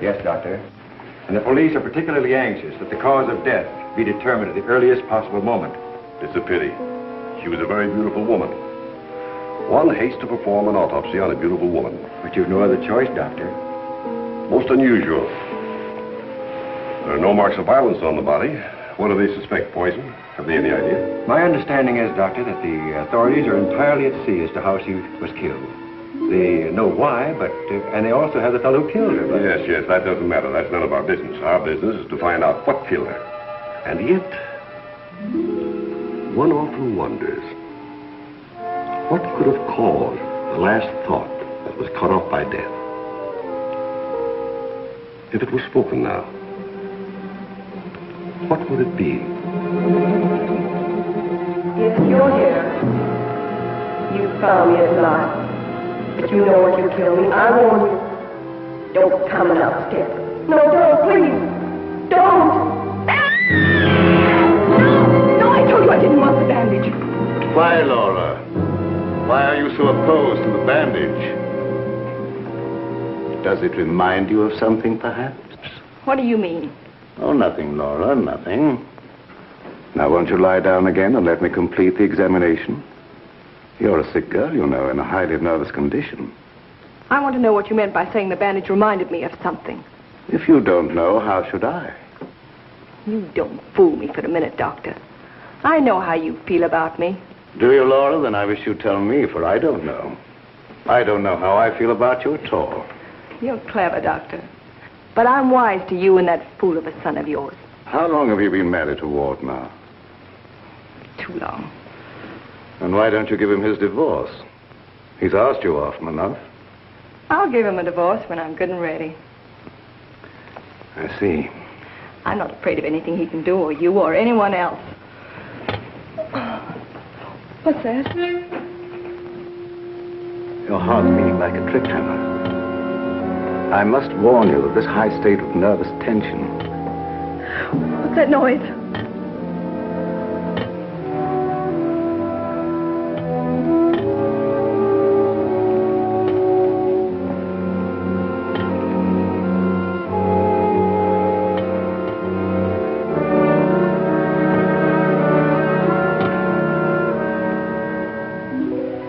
Yes, Doctor. And the police are particularly anxious that the cause of death be determined at the earliest possible moment. It's a pity. She was a very beautiful woman. One hates to perform an autopsy on a beautiful woman. But you've no other choice, Doctor. Most unusual. There are no marks of violence on the body. What do they suspect? Poison? Have they any idea? My understanding is, Doctor, that the authorities are entirely at sea as to how she was killed. They know why, but, and they also have the fellow who killed her. But... Yes, that doesn't matter. That's none of our business. Our business is to find out what killed her. And yet, one often wonders, what could have caused the last thought that was cut off by death? If it was spoken now, what would it be? Yes, you're here. You found me at last. But you know what you killed me. I warn you. Don't come an upstep. No, don't, please. Don't. No, I told you I didn't want the bandage. Why, Laura? Why are you so opposed to the bandage? Does it remind you of something, perhaps? What do you mean? Oh, nothing, Laura, nothing. Now, won't you lie down again and let me complete the examination? You're a sick girl, you know, in a highly nervous condition. I want to know what you meant by saying the bandage reminded me of something. If you don't know, how should I? You don't fool me for a minute, Doctor. I know how you feel about me. Do you, Laura? Then I wish you'd tell me, for I don't know. I don't know how I feel about you at all. You're clever, Doctor. But I'm wise to you and that fool of a son of yours. How long have you been married to Walt now? Too long. And why don't you give him his divorce? He's asked you often enough. I'll give him a divorce when I'm good and ready. I see. I'm not afraid of anything he can do, or you, or anyone else. What's that? Your heart's beating like a trip hammer. I must warn you of this high state of nervous tension. What's that noise?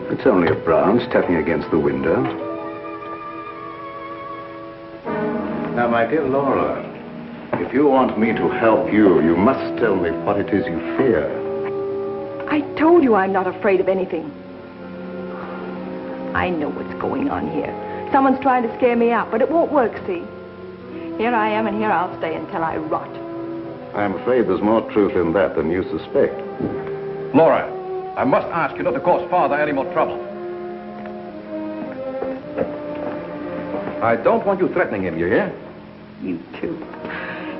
It's only a branch tapping against the window. Now, my dear Laura, if you want me to help you, you must tell me what it is you fear. I told you I'm not afraid of anything. I know what's going on here. Someone's trying to scare me out, but it won't work, see? Here I am, and here I'll stay until I rot. I'm afraid there's more truth in that than you suspect. Laura, I must ask you not to cause Father any more trouble. I don't want you threatening him, you hear? You too.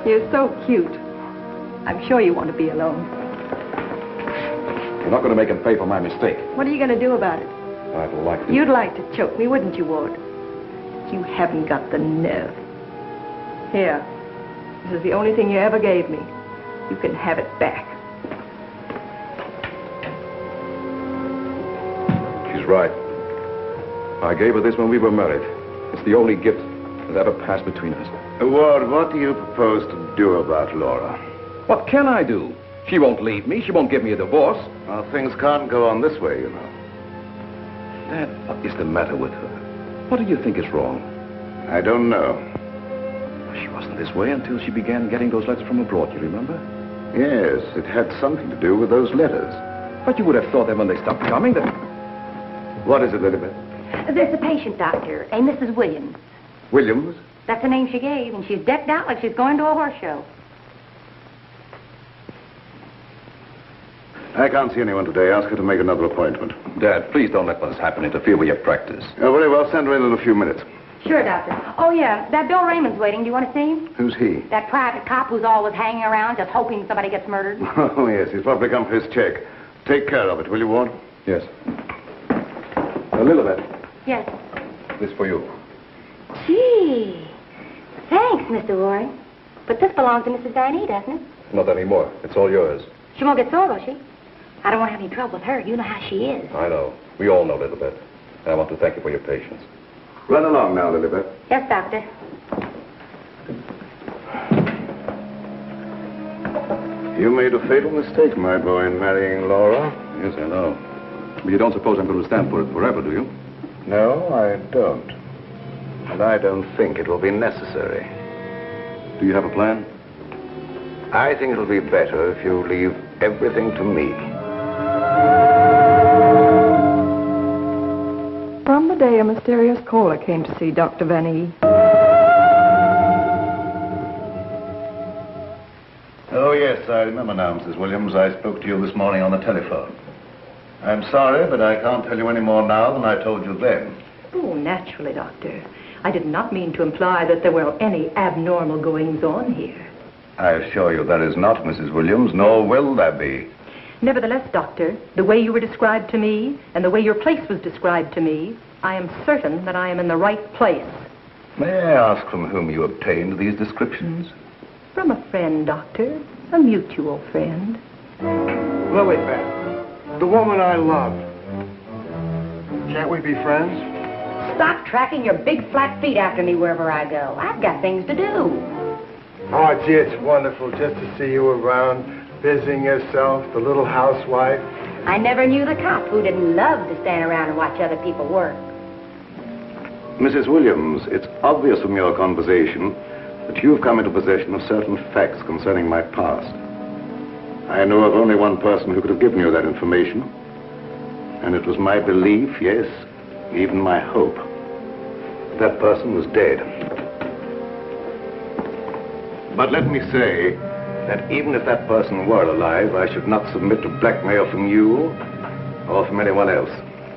You're so cute. I'm sure you want to be alone. You're not going to make him pay for my mistake. What are you going to do about it? I'd like to... You'd like to choke me, wouldn't you, Ward? You haven't got the nerve. Here. This is the only thing you ever gave me. You can have it back. right. I gave her this when we were married. It's the only gift that ever passed between us. Ward, what do you propose to do about Laura? What can I do? She won't leave me. She won't give me a divorce. Well, things can't go on this way, you know. Dad, what is the matter with her? What do you think is wrong? I don't know. She wasn't this way until she began getting those letters from abroad, you remember? Yes, it had something to do with those letters. But you would have thought that when they stopped coming, that... What is it, Elizabeth? There's a patient, Doctor, a Mrs. Williams. Williams? That's the name she gave, and she's decked out like she's going to a horse show. I can't see anyone today. Ask her to make another appointment. Dad, please don't let what has happened interfere with your practice. Very well. Send her in a few minutes. Sure, Doctor. Oh, yeah, that Bill Raymond's waiting. Do you want to see him? Who's he? That private cop who's always hanging around just hoping somebody gets murdered. Oh, yes. He's probably come for his check. Take care of it, will you, Ward? Yes. Elizabeth, Yes. this for you. Gee. Thanks, Mr. Warren. But this belongs to Mrs. Van E, doesn't it? Not anymore. It's all yours. She won't get sore, will she? I don't want to have any trouble with her. You know how she is. I know. We all know a little bit. And I want to thank you for your patience. Run along now, Lilibet. Yes, Doctor. You made a fatal mistake, my boy, in marrying Laura. Yes, I know. But you don't suppose I'm going to stand for it forever, do you? No, I don't. And I don't think it will be necessary. Do you have a plan? I think it'll be better if you leave everything to me. From the day a mysterious caller came to see Dr. Van E. Oh, yes, I remember now, Mrs. Williams. I spoke to you this morning on the telephone. I'm sorry, but I can't tell you any more now than I told you then. Oh, naturally, Doctor. I did not mean to imply that there were any abnormal goings-on here. I assure you there is not, Mrs. Williams, nor will there be. Nevertheless, Doctor, the way you were described to me and the way your place was described to me, I am certain that I am in the right place. May I ask from whom you obtained these descriptions? From a friend, Doctor. A mutual friend. Lilibet, the woman I love. Can't we be friends? Stop tracking your big flat feet after me wherever I go. I've got things to do. Oh, gee, it's wonderful just to see you around, busying yourself, the little housewife. I never knew the cop who didn't love to stand around and watch other people work. Mrs. Williams, it's obvious from your conversation that you've come into possession of certain facts concerning my past. I know of only one person who could have given you that information. And it was my belief, yes, even my hope, that person was dead. But let me say that even if that person were alive, I should not submit to blackmail from you or from anyone else.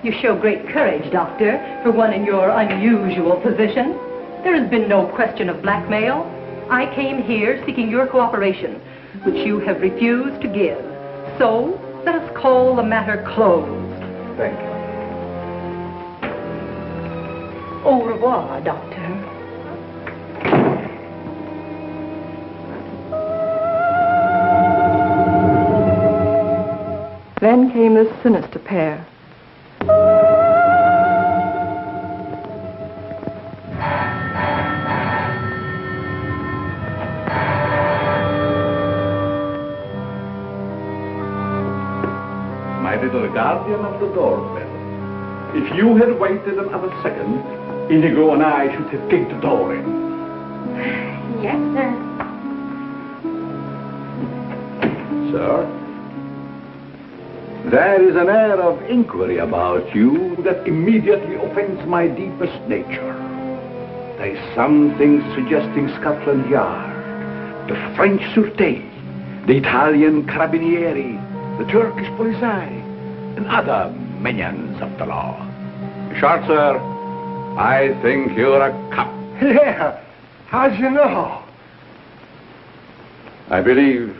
You show great courage, Doctor, for one in your unusual position. There has been no question of blackmail. I came here seeking your cooperation, which you have refused to give. So, let us call the matter closed. Thank you. Au revoir, Doctor. Then came this sinister pair. My little guardian of the doorbell. If you had waited another second, Inigo and I should have kicked the door in. Yes, sir. Sir? There is an air of inquiry about you that immediately offends my deepest nature. There is something suggesting Scotland Yard, the French Sûreté, the Italian Carabinieri, the Turkish Polizei, and other minions of the law. Short, sir, I think you're a cop. Yeah, how'd you know? I believe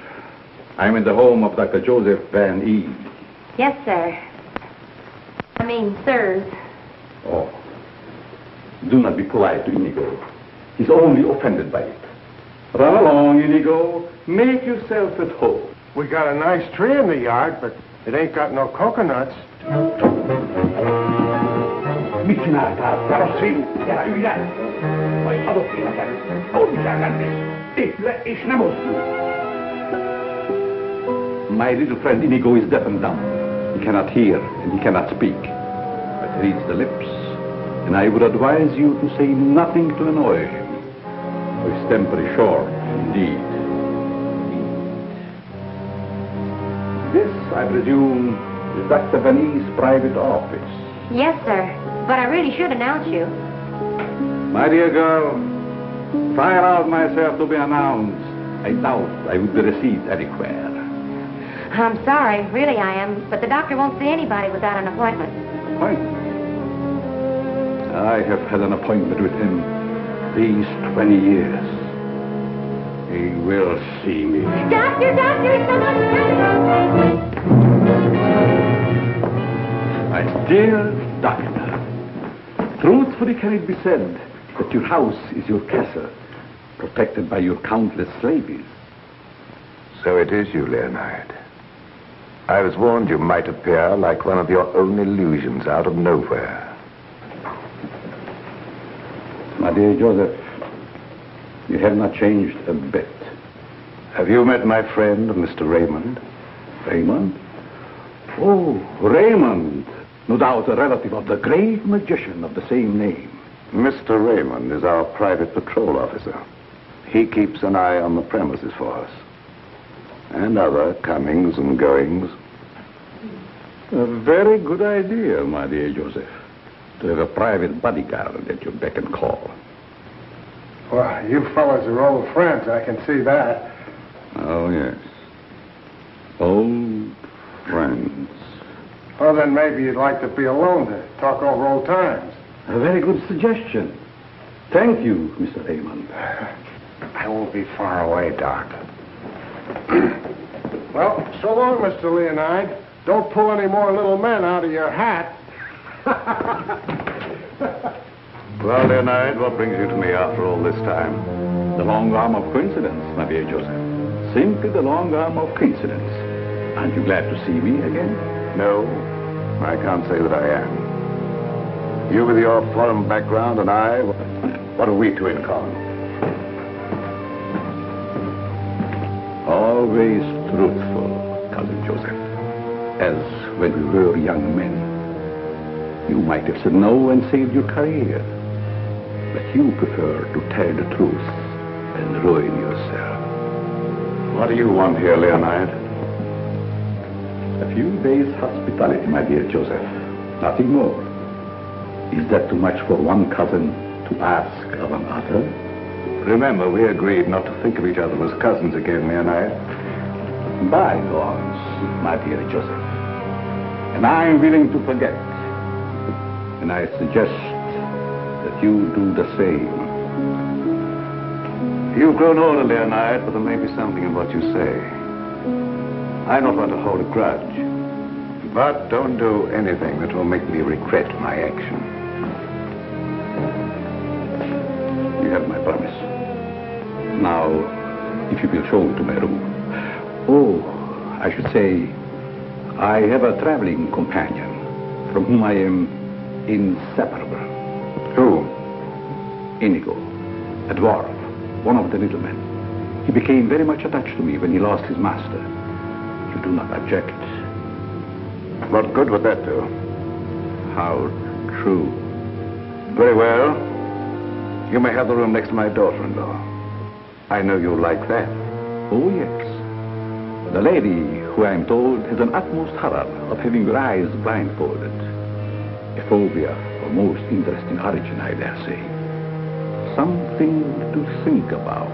I'm in the home of Dr. Joseph Van E. Yes, sir. I mean, sirs. Oh, do not be polite to Inigo. He's only offended by it. Run along, Inigo. Make yourself at home. We got a nice tree in the yard, but It ain't got no coconuts. My little friend Inigo is deaf and dumb. He cannot hear and he cannot speak. But he reads the lips. And I would advise you to say nothing to annoy him. For his temper is short, indeed. This, I presume, is Dr. Vanny's private office. Yes, sir. But I really should announce you. My dear girl, if I allowed myself to be announced, I doubt I would be received anywhere. I'm sorry, really I am, but the doctor won't see anybody without an appointment. Appointment? I have had an appointment with him these 20 years. He will see me. Doctor, someone's coming! My dear doctor, truthfully can it be said that your house is your castle, protected by your countless slaves? So it is you, Leonard. I was warned you might appear like one of your own illusions out of nowhere. My dear Joseph, you have not changed a bit. Have you met my friend, Mr. Raymond? Raymond? Oh, Raymond. No doubt a relative of the great magician of the same name. Mr. Raymond is our private patrol officer. He keeps an eye on the premises for us. And other comings and goings. A very good idea, my dear Joseph, to have a private bodyguard at your beck and call. Well, you fellas are old friends, I can see that. Oh, yes. Old friends. Well, then maybe you'd like to be alone to talk over old times. A very good suggestion. Thank you, Mr. Raymond. I won't be far away, Doc. Well, so long, Mr. Leonide. Don't pull any more little men out of your hat. Well, Leonard, what brings you to me after all this time? The long arm of coincidence, my dear Joseph. Simply the long arm of coincidence. Aren't you glad to see me again? No, I can't say that I am. You with your foreign background and I, what have we two in common? Always truthful, Cousin Joseph. As when we were young men. You might have said no and saved your career. But you prefer to tell the truth and ruin yourself. What do you want here, Leonard? A few days' hospitality, my dear Joseph. Nothing more. Is that too much for one cousin to ask of another? Remember, we agreed not to think of each other as cousins again, Leonard. Bygones, my dear Joseph. And I'm willing to forget. And I suggest that you do the same. You've grown older, Leonard, but there may be something in what you say. I don't want to hold a grudge. But don't do anything that will make me regret my action. You have my promise. Now, if you will show me to my room. Oh, I should say, I have a traveling companion from whom I am inseparable. Who? Inigo, a dwarf, one of the little men. He became very much attached to me when he lost his master. You do not object? What good would that do? How true. Very well. You may have the room next to my daughter-in-law. I know you'll like that. Oh, yes. The lady, who I am told has an utmost horror of having her eyes blindfolded. A phobia of most interesting origin, I dare say. Something to think about.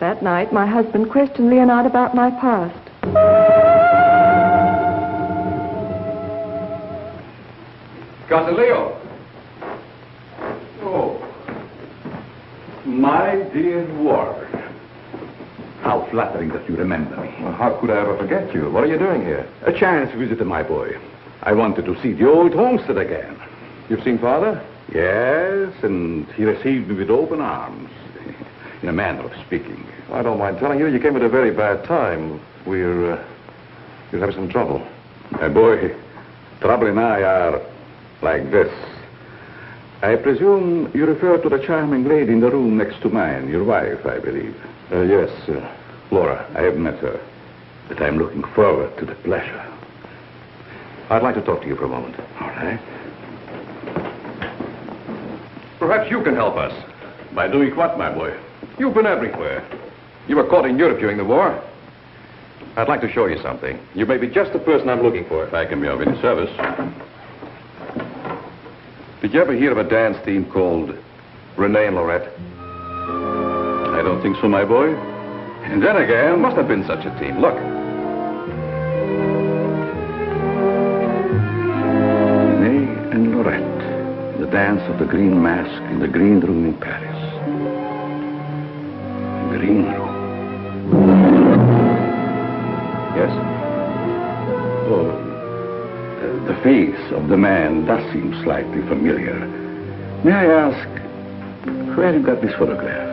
That night, my husband questioned Leonard about my past. Cousin Leo. Oh. My dear Ward. How flattering that you remember me. Well, how could I ever forget you? What are you doing here? A chance visit, my boy. I wanted to see the old homestead again. You've seen Father? Yes, and he received me with open arms. in a manner of speaking. I don't mind telling you, you came at a very bad time. We're having some trouble. My boy, trouble and I are like this. I presume you refer to the charming lady in the room next to mine, your wife, I believe. Yes, Laura, I have met her, but I'm looking forward to the pleasure. I'd like to talk to you for a moment. All right. Perhaps you can help us. By doing what, my boy? You've been everywhere. You were caught in Europe during the war. I'd like to show you something. You may be just the person I'm looking for. If I can be of any service. Did you ever hear of a dance team called Renee and Lorette? I don't think so, my boy. And then again, There must have been such a team. Look. Renee and Lorette. The dance of the green mask in the green room in Paris. Green room. Yes? Oh, the face of the man does seem slightly familiar. May I ask, where you got this photograph?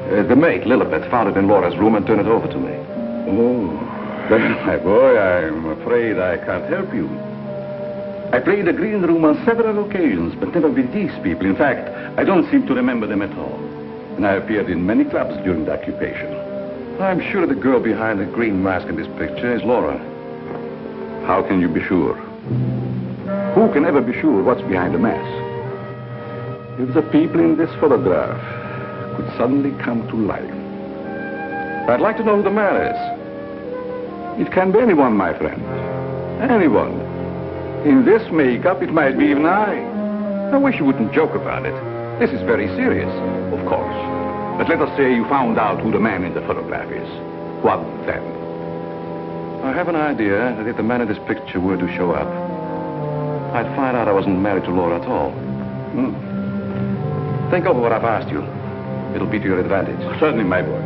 The maid, Lilibet, found it in Laura's room and turned it over to me. Oh, then, my boy, I'm afraid I can't help you. I played the green room on several occasions, but never with these people. In fact, I don't seem to remember them at all. And I appeared in many clubs during the occupation. I'm sure the girl behind the green mask in this picture is Laura. How can you be sure? Who can ever be sure what's behind the mask? If the people in this photograph could suddenly come to life. I'd like to know who the man is. It can be anyone, my friend. Anyone. In this makeup, it might be even I. I wish you wouldn't joke about it. This is very serious. Of course. But let us say you found out who the man in the photograph is. What then? I have an idea that if the man in this picture were to show up, I'd find out I wasn't married to Laura at all. Think over what I've asked you. It'll be to your advantage. Certainly, my boy.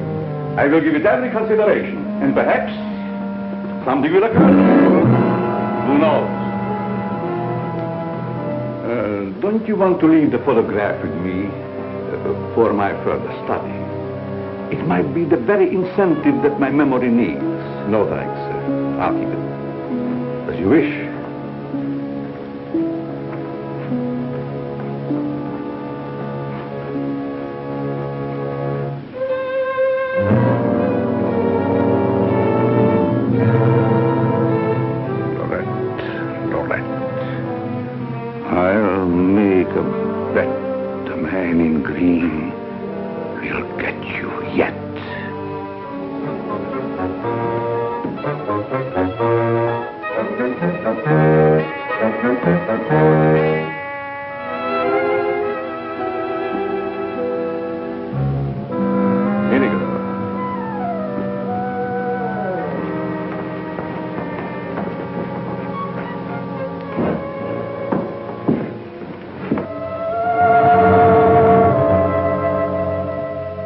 I will give it every consideration. And perhaps something will occur. Who knows? Don't you want to leave the photograph with me for my further study? It might be the very incentive that my memory needs. No, thanks. I'll keep it. As you wish. I'll make a bet the man in green will get you yet. Vinegar.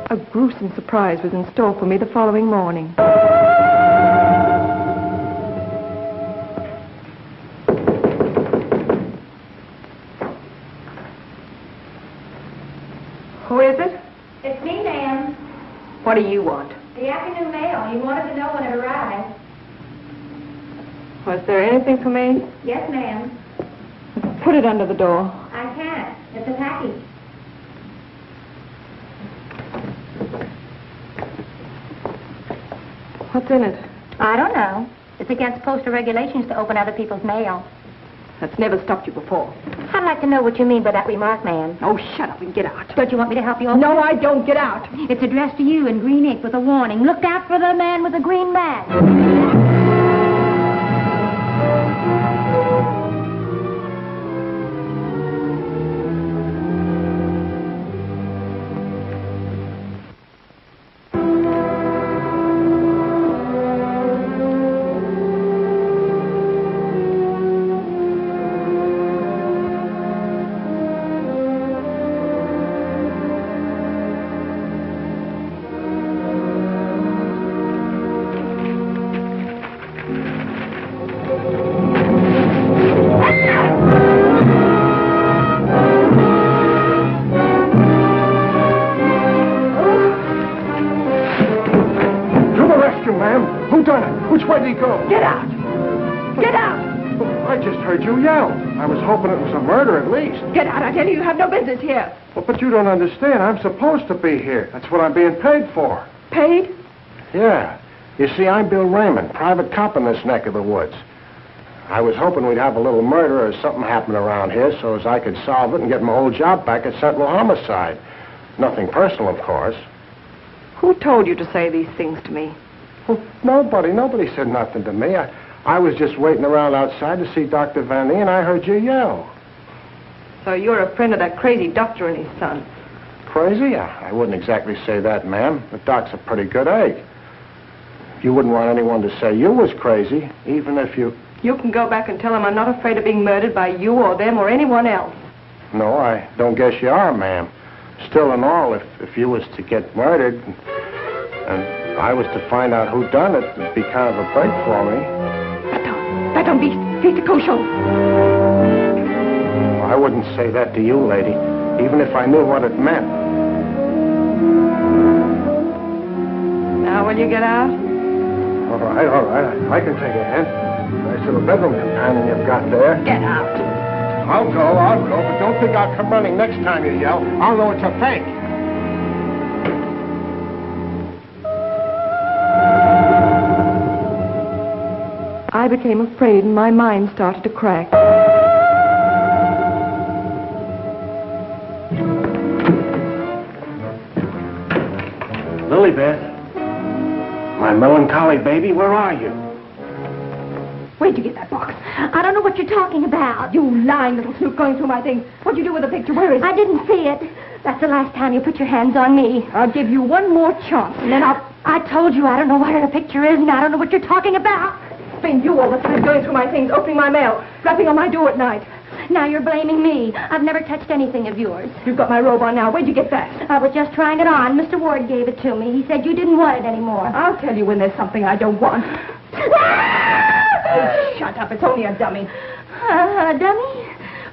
A gruesome surprise was in store for me the following morning. Who is it? It's me, ma'am. What do you want? The afternoon mail. You wanted to know when it arrived. Was there anything for me? Yes, ma'am. Put it under the door. I can't. It's a package. What's in it? I don't know. It's against postal regulations to open other people's mail. That's never stopped you before. I'd like to know what you mean by that remark, ma'am. Oh, shut up and get out. Don't you want me to help you open No, it? I don't. Get out. It's addressed to you in green ink with a warning. Look out for the man with the green mask. Doctor, ma'am. Who done it? Which way did he go? Get out! Get out! I just heard you yell. I was hoping it was a murder at least. Get out, I tell you, you have no business here. Well, but you don't understand. I'm supposed to be here. That's what I'm being paid for. Paid? Yeah. You see, I'm Bill Raymond, private cop in this neck of the woods. I was hoping we'd have a little murder or something happen around here so as I could solve it and get my old job back at Sentinel Homicide. Nothing personal, of course. Who told you to say these things to me? Well, nobody. Nobody said nothing to me. I was just waiting around outside to see Dr. Van E, and I heard you yell. So you're a friend of that crazy doctor and his son. Crazy? I wouldn't exactly say that, ma'am. The doc's a pretty good egg. You wouldn't want anyone to say you was crazy, even if you... You can go back and tell him I'm not afraid of being murdered by you or them or anyone else. No, I don't guess you are, ma'am. Still and all, if you was to get murdered and I was to find out who done it, it'd be kind of a break for me. That don't be kosher. I wouldn't say that to you, lady, even if I knew what it meant. Now will you get out? All right. I can take a hint. Nice little bedroom companion you've got there. Get out. I'll go, but don't think I'll come running next time you yell. I'll know it's a fake. I became afraid and my mind started to crack. Lilybeth, my melancholy baby, where are you? Where'd you get that box? I don't know what you're talking about. You lying little snoop going through my things. What'd you do with the picture? Where is it? I didn't see it. That's the last time you put your hands on me. I'll give you one more chance, and then I told you I don't know where the picture is, and I don't know what you're talking about. It's been you all the time going through my things, opening my mail, rapping on my door at night. Now you're blaming me. I've never touched anything of yours. You've got my robe on now. Where'd you get that? I was just trying it on. Mr. Ward gave it to me. He said you didn't want it anymore. I'll tell you when there's something I don't want. Oh, shut up. It's only a dummy. A dummy?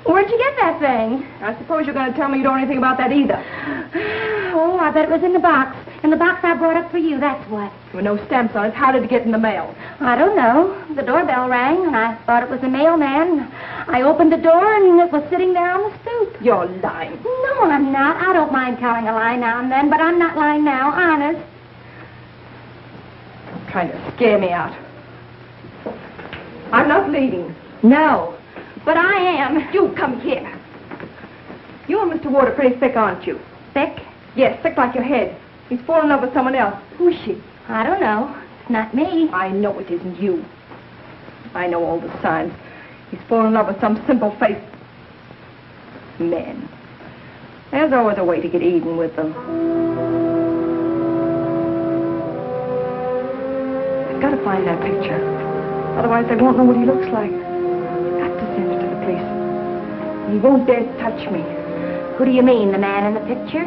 Where'd you get that thing? I suppose you're going to tell me you don't know anything about that either. Oh, I bet it was in the box. In the box I brought up for you, that's what. There were no stamps on it. How did it get in the mail? I don't know. The doorbell rang, and I thought it was a mailman. I opened the door, and it was sitting there on the stoop. You're lying. No, I'm not. I don't mind telling a lie now and then, but I'm not lying now, honest. You're trying to scare me out. I'm not leaving. No. But I am. You come here. You and Mr. Ward are pretty thick, aren't you? Thick? Yes, thick like your head. He's fallen in love with someone else. Who is she? I don't know. It's not me. I know it isn't you. I know all the signs. He's fallen in love with some simple-faced men. There's always a way to get even with them. I've got to find that picture. Otherwise, they won't know what he looks like. I've got to send it to the police. He won't dare touch me. Who do you mean, the man in the picture?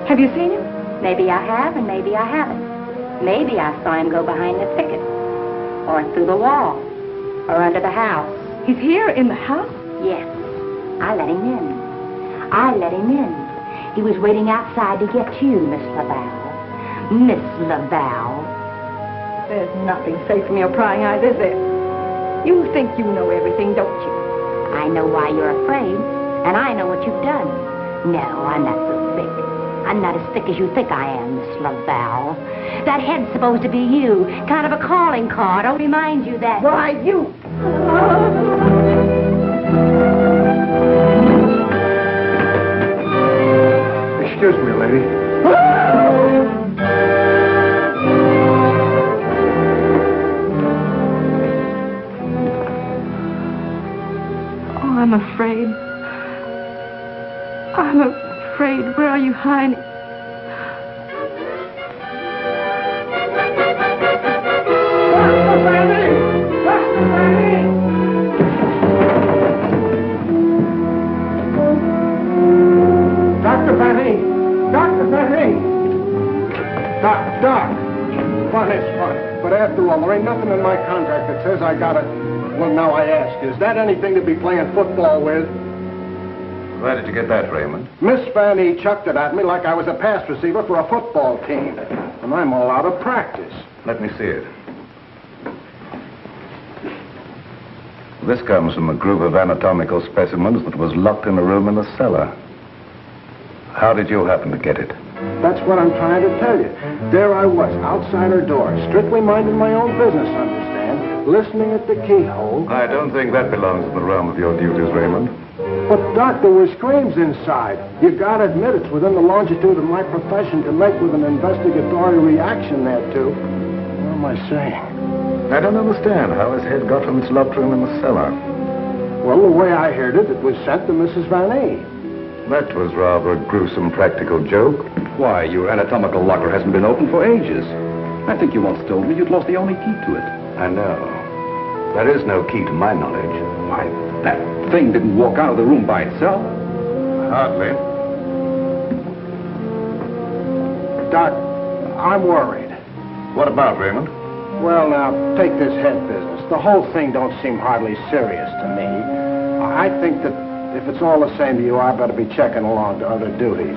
Have you seen him? Maybe I have, and maybe I haven't. Maybe I saw him go behind the thicket, or through the wall, or under the house. He's here in the house? Yes. I let him in. I let him in. He was waiting outside to get you, Miss Laval. Miss Laval. There's nothing safe from your prying eyes, is there? You think you know everything, don't you? I know why you're afraid, and I know what you've done. No, I'm not so thick. I'm not as thick as you think I am, Miss Laval. That head's supposed to be you, kind of a calling card. I'll remind you that... Why, you... Excuse me, lady. Oh, I'm afraid. I'm afraid. Where are you hiding? Dr. Van E! Dr. Van E! Doc. Fun is fun. But after all, there ain't nothing in my contract that says I gotta... Well, now I ask, is that anything to be playing football with? Where did you get that, Raymond? Miss Van E chucked it at me like I was a pass receiver for a football team. and I'm all out of practice. Let me see it. This comes from a group of anatomical specimens that was locked in a room in the cellar. How did you happen to get it? That's what I'm trying to tell you. There I was, outside her door, strictly minding my own business, understand? Listening at the keyhole. I don't think that belongs to the realm of your duties, Raymond. But, Doc, there were screams inside. You gotta admit it's within the longitude of my profession to make with an investigatory reaction thereto. What am I saying? I don't understand how his head got from its locked room in the cellar. Well, the way I heard it, it was sent to Mrs. Van A. That was rather a gruesome practical joke. Why, your anatomical locker hasn't been opened for ages. I think you once told me you'd lost the only key to it. I know. There is no key to my knowledge. Why, that thing didn't walk out of the room by itself. Hardly. Doc, I'm worried. What about, Raymond? Well, now, take this head business. The whole thing don't seem hardly serious to me. I think that if it's all the same to you, I better be checking along to other duties.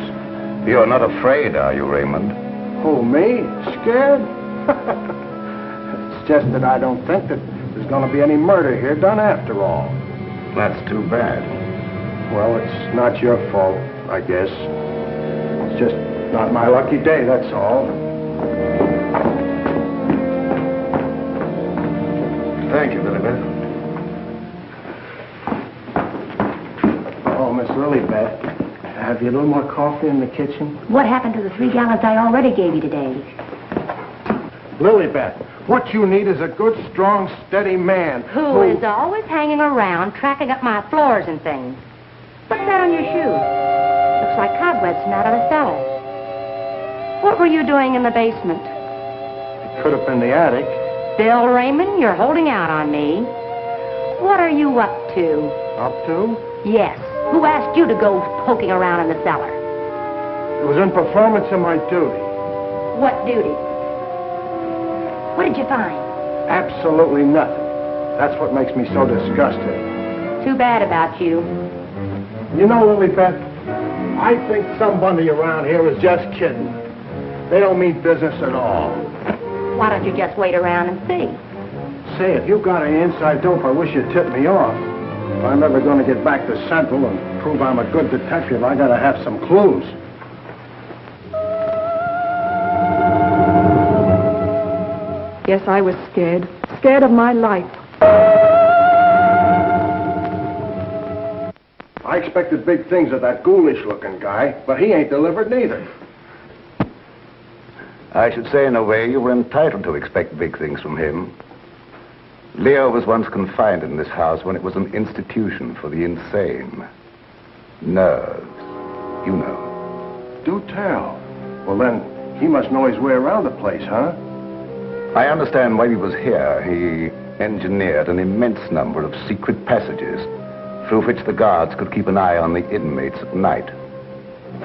You're not afraid, are you, Raymond? Who, me? Scared? It's just that I don't think that there's going to be any murder here done after all. That's too bad. Well, it's not your fault, I guess. It's just not my lucky day, that's all. Thank you, Lilibet. Oh, Miss Lilibet, have you a little more coffee in the kitchen? What happened to the 3 gallons I already gave you today? Lilibet, what you need is a good, strong, steady man. Who is always hanging around, tracking up my floors and things. What's that on your shoe? Looks like cobwebs from out of the cellar. What were you doing in the basement? It could have been the attic. Bill Raymond, you're holding out on me. What are you up to? Up to? Yes. Who asked you to go poking around in the cellar? It was in performance of my duty. What duty? What did you find? Absolutely nothing. That's what makes me so disgusted. Too bad about you. You know, Lilibet, I think somebody around here is just kidding. They don't mean business at all. Why don't you just wait around and see? Say, if you got any inside dope, I wish you'd tip me off. If I'm ever going to get back to Central and prove I'm a good detective, I gotta have some clues. Yes, I was scared. Scared of my life. I expected big things of that ghoulish-looking guy, but he ain't delivered neither. I should say, in a way, you were entitled to expect big things from him. Leo was once confined in this house when it was an institution for the insane. Nerves, you know. Do tell. Well, then, he must know his way around the place, huh? I understand while he was here, he engineered an immense number of secret passages through which the guards could keep an eye on the inmates at night.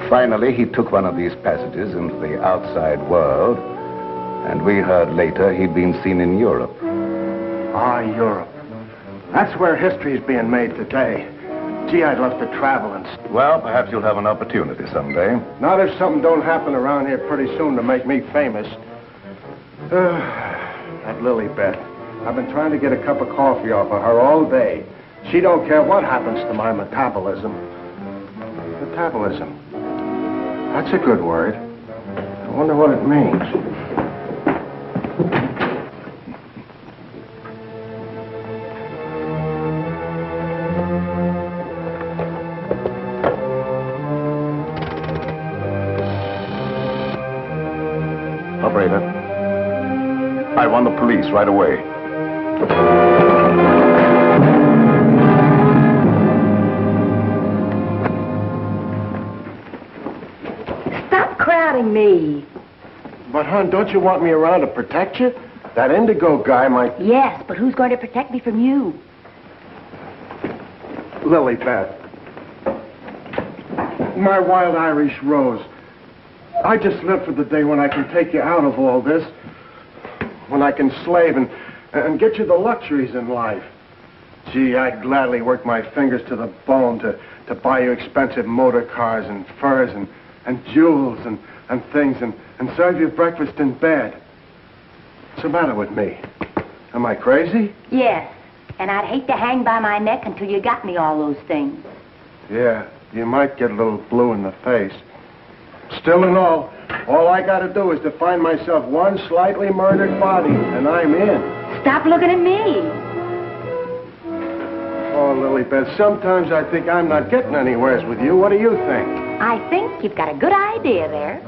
Finally, he took one of these passages into the outside world, and we heard later he'd been seen in Europe. Ah, Europe. That's where history's being made today. Gee, I'd love to travel and... Well, perhaps you'll have an opportunity someday. Not if something don't happen around here pretty soon to make me famous. That Lilibet. I've been trying to get a cup of coffee off of her all day. She don't care what happens to my metabolism. Metabolism. That's a good word. I wonder what it means. Operator, I want the police right away. Stop crowding me. But, hon, don't you want me around to protect you? That indigo guy might... Yes, but who's going to protect me from you? Lilibet. My wild Irish rose. I just live for the day when I can take you out of all this. When I can slave and get you the luxuries in life. Gee, I'd gladly work my fingers to the bone to buy you expensive motor cars and furs and jewels and and things and serve you breakfast in bed. What's the matter with me? Am I crazy? Yes, and I'd hate to hang by my neck until you got me all those things. Yeah, you might get a little blue in the face. Still and all I got to do is to find myself one slightly murdered body, and I'm in. Stop looking at me. Oh, Lilybeth, sometimes I think I'm not getting anywheres with you. What do you think? I think you've got a good idea there.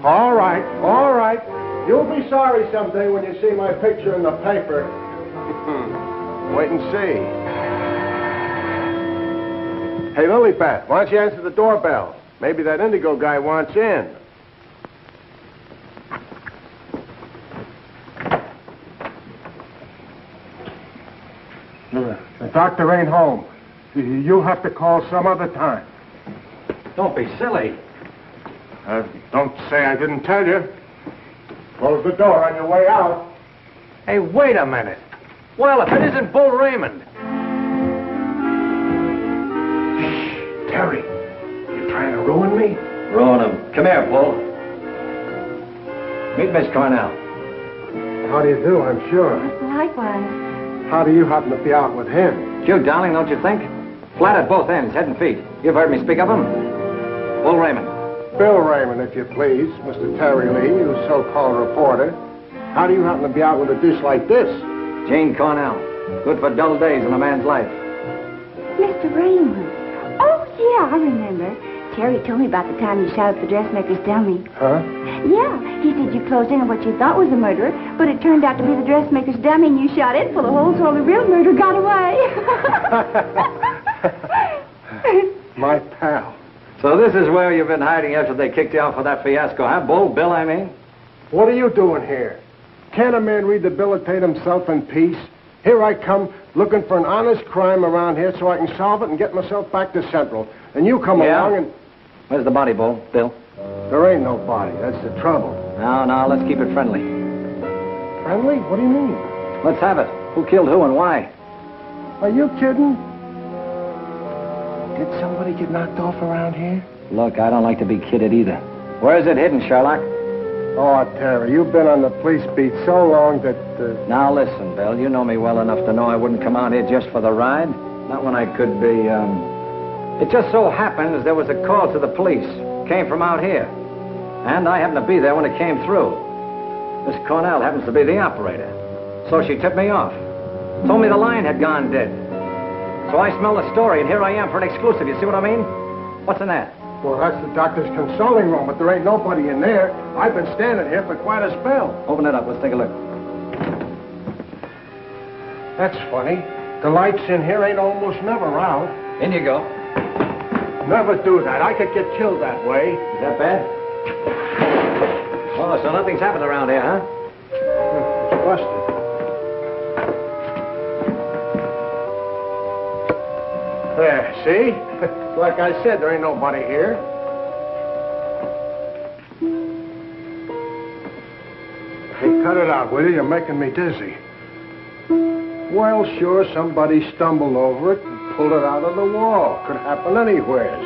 All right, all right. You'll be sorry someday when you see my picture in the paper. Wait and see. Hey, Lilybeth, why don't you answer the doorbell? Maybe that Indigo guy wants in. The doctor ain't home. You'll have to call some other time. Don't be silly. Don't say I didn't tell you. Close the door on your way out. Hey, wait a minute. Well, if it isn't Bull Raymond. Shh, Terry. You trying to ruin me? Ruin him. Come here, Bull. Meet Miss Cornell. How do you do, I'm sure. Likewise. How do you happen to be out with him? Cute, darling, don't you think? Flat at both ends, head and feet. You've heard me speak of him. Bull Raymond. Bill Raymond, if you please. Mr. Terry Lee, you so-called reporter. How do you happen to be out with a dish like this? Jane Cornell. Good for dull days in a man's life. Mr. Raymond. Oh, yeah, I remember. Terry told me about the time you shot up the dressmaker's dummy. Huh? Yeah, he said you closed in on what you thought was a murderer, but it turned out to be the dressmaker's dummy, and you shot it full of holes so the real murderer got away. My pal. So this is where you've been hiding after they kicked you out for that fiasco, huh, Bull? Bill, I mean? What are you doing here? Can't a man rehabilitate himself in peace? Here I come looking for an honest crime around here so I can solve it and get myself back to Central. And you come along and... Where's the body, Bull? Bill? There ain't no body. That's the trouble. No, let's keep it friendly. Friendly? What do you mean? Let's have it. Who killed who and why? Are you kidding? Did somebody get knocked off around here? Look, I don't like to be kidded either. Where is it hidden, Sherlock? Oh, Terry, you've been on the police beat so long that... Now, listen, Bill, you know me well enough to know I wouldn't come out here just for the ride. Not when I could be, It just so happens there was a call to the police. Came from out here. And I happened to be there when it came through. Miss Cornell happens to be the operator. So she tipped me off. Told me the line had gone dead. So I smelled the story, and here I am for an exclusive. You see what I mean? What's in that? Well, that's the doctor's consulting room, but there ain't nobody in there. I've been standing here for quite a spell. Open it up. Let's take a look. That's funny. The lights in here ain't almost never out. In you go. Never do that. I could get killed that way. Is that bad? Oh, so nothing's happened around here, huh? It's busted. There, see? Like I said, there ain't nobody here. Hey, cut it out, will you? You're making me dizzy. Well, sure, somebody stumbled over it and pulled it out of the wall. Could happen anywhere.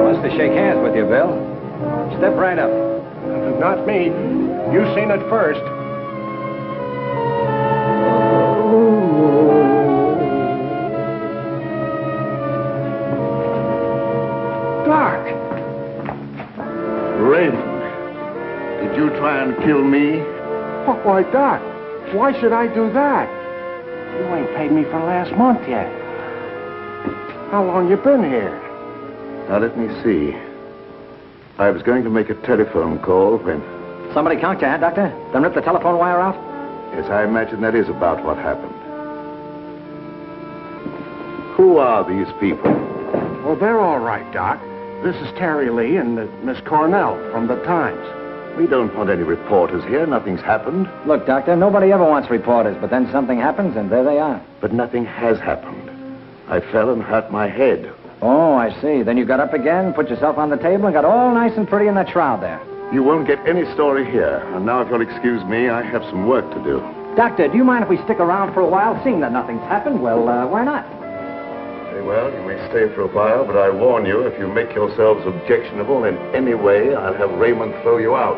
Wants to shake hands with you, Bill. Step right up. Not me. You seen it first. Doc! Raymond, did you try and kill me? Why, Doc, why should I do that? You ain't paid me for last month yet. How long you been here? Now, let me see. I was going to make a telephone call when... Somebody conked you, huh, Doctor? Then rip the telephone wire out? Yes, I imagine that is about what happened. Who are these people? Well, they're all right, Doc. This is Terry Lee and Miss Cornell from the Times. We don't want any reporters here. Nothing's happened. Look, Doctor, nobody ever wants reporters, but then something happens and there they are. But nothing has happened. I fell and hurt my head. Oh, I see. Then you got up again, put yourself on the table, and got all nice and pretty in that shroud there. You won't get any story here. And now, if you'll excuse me, I have some work to do. Doctor, do you mind if we stick around for a while? Seeing that nothing's happened, well, why not? Very well, you may stay for a while, but I warn you, if you make yourselves objectionable in any way, I'll have Raymond throw you out.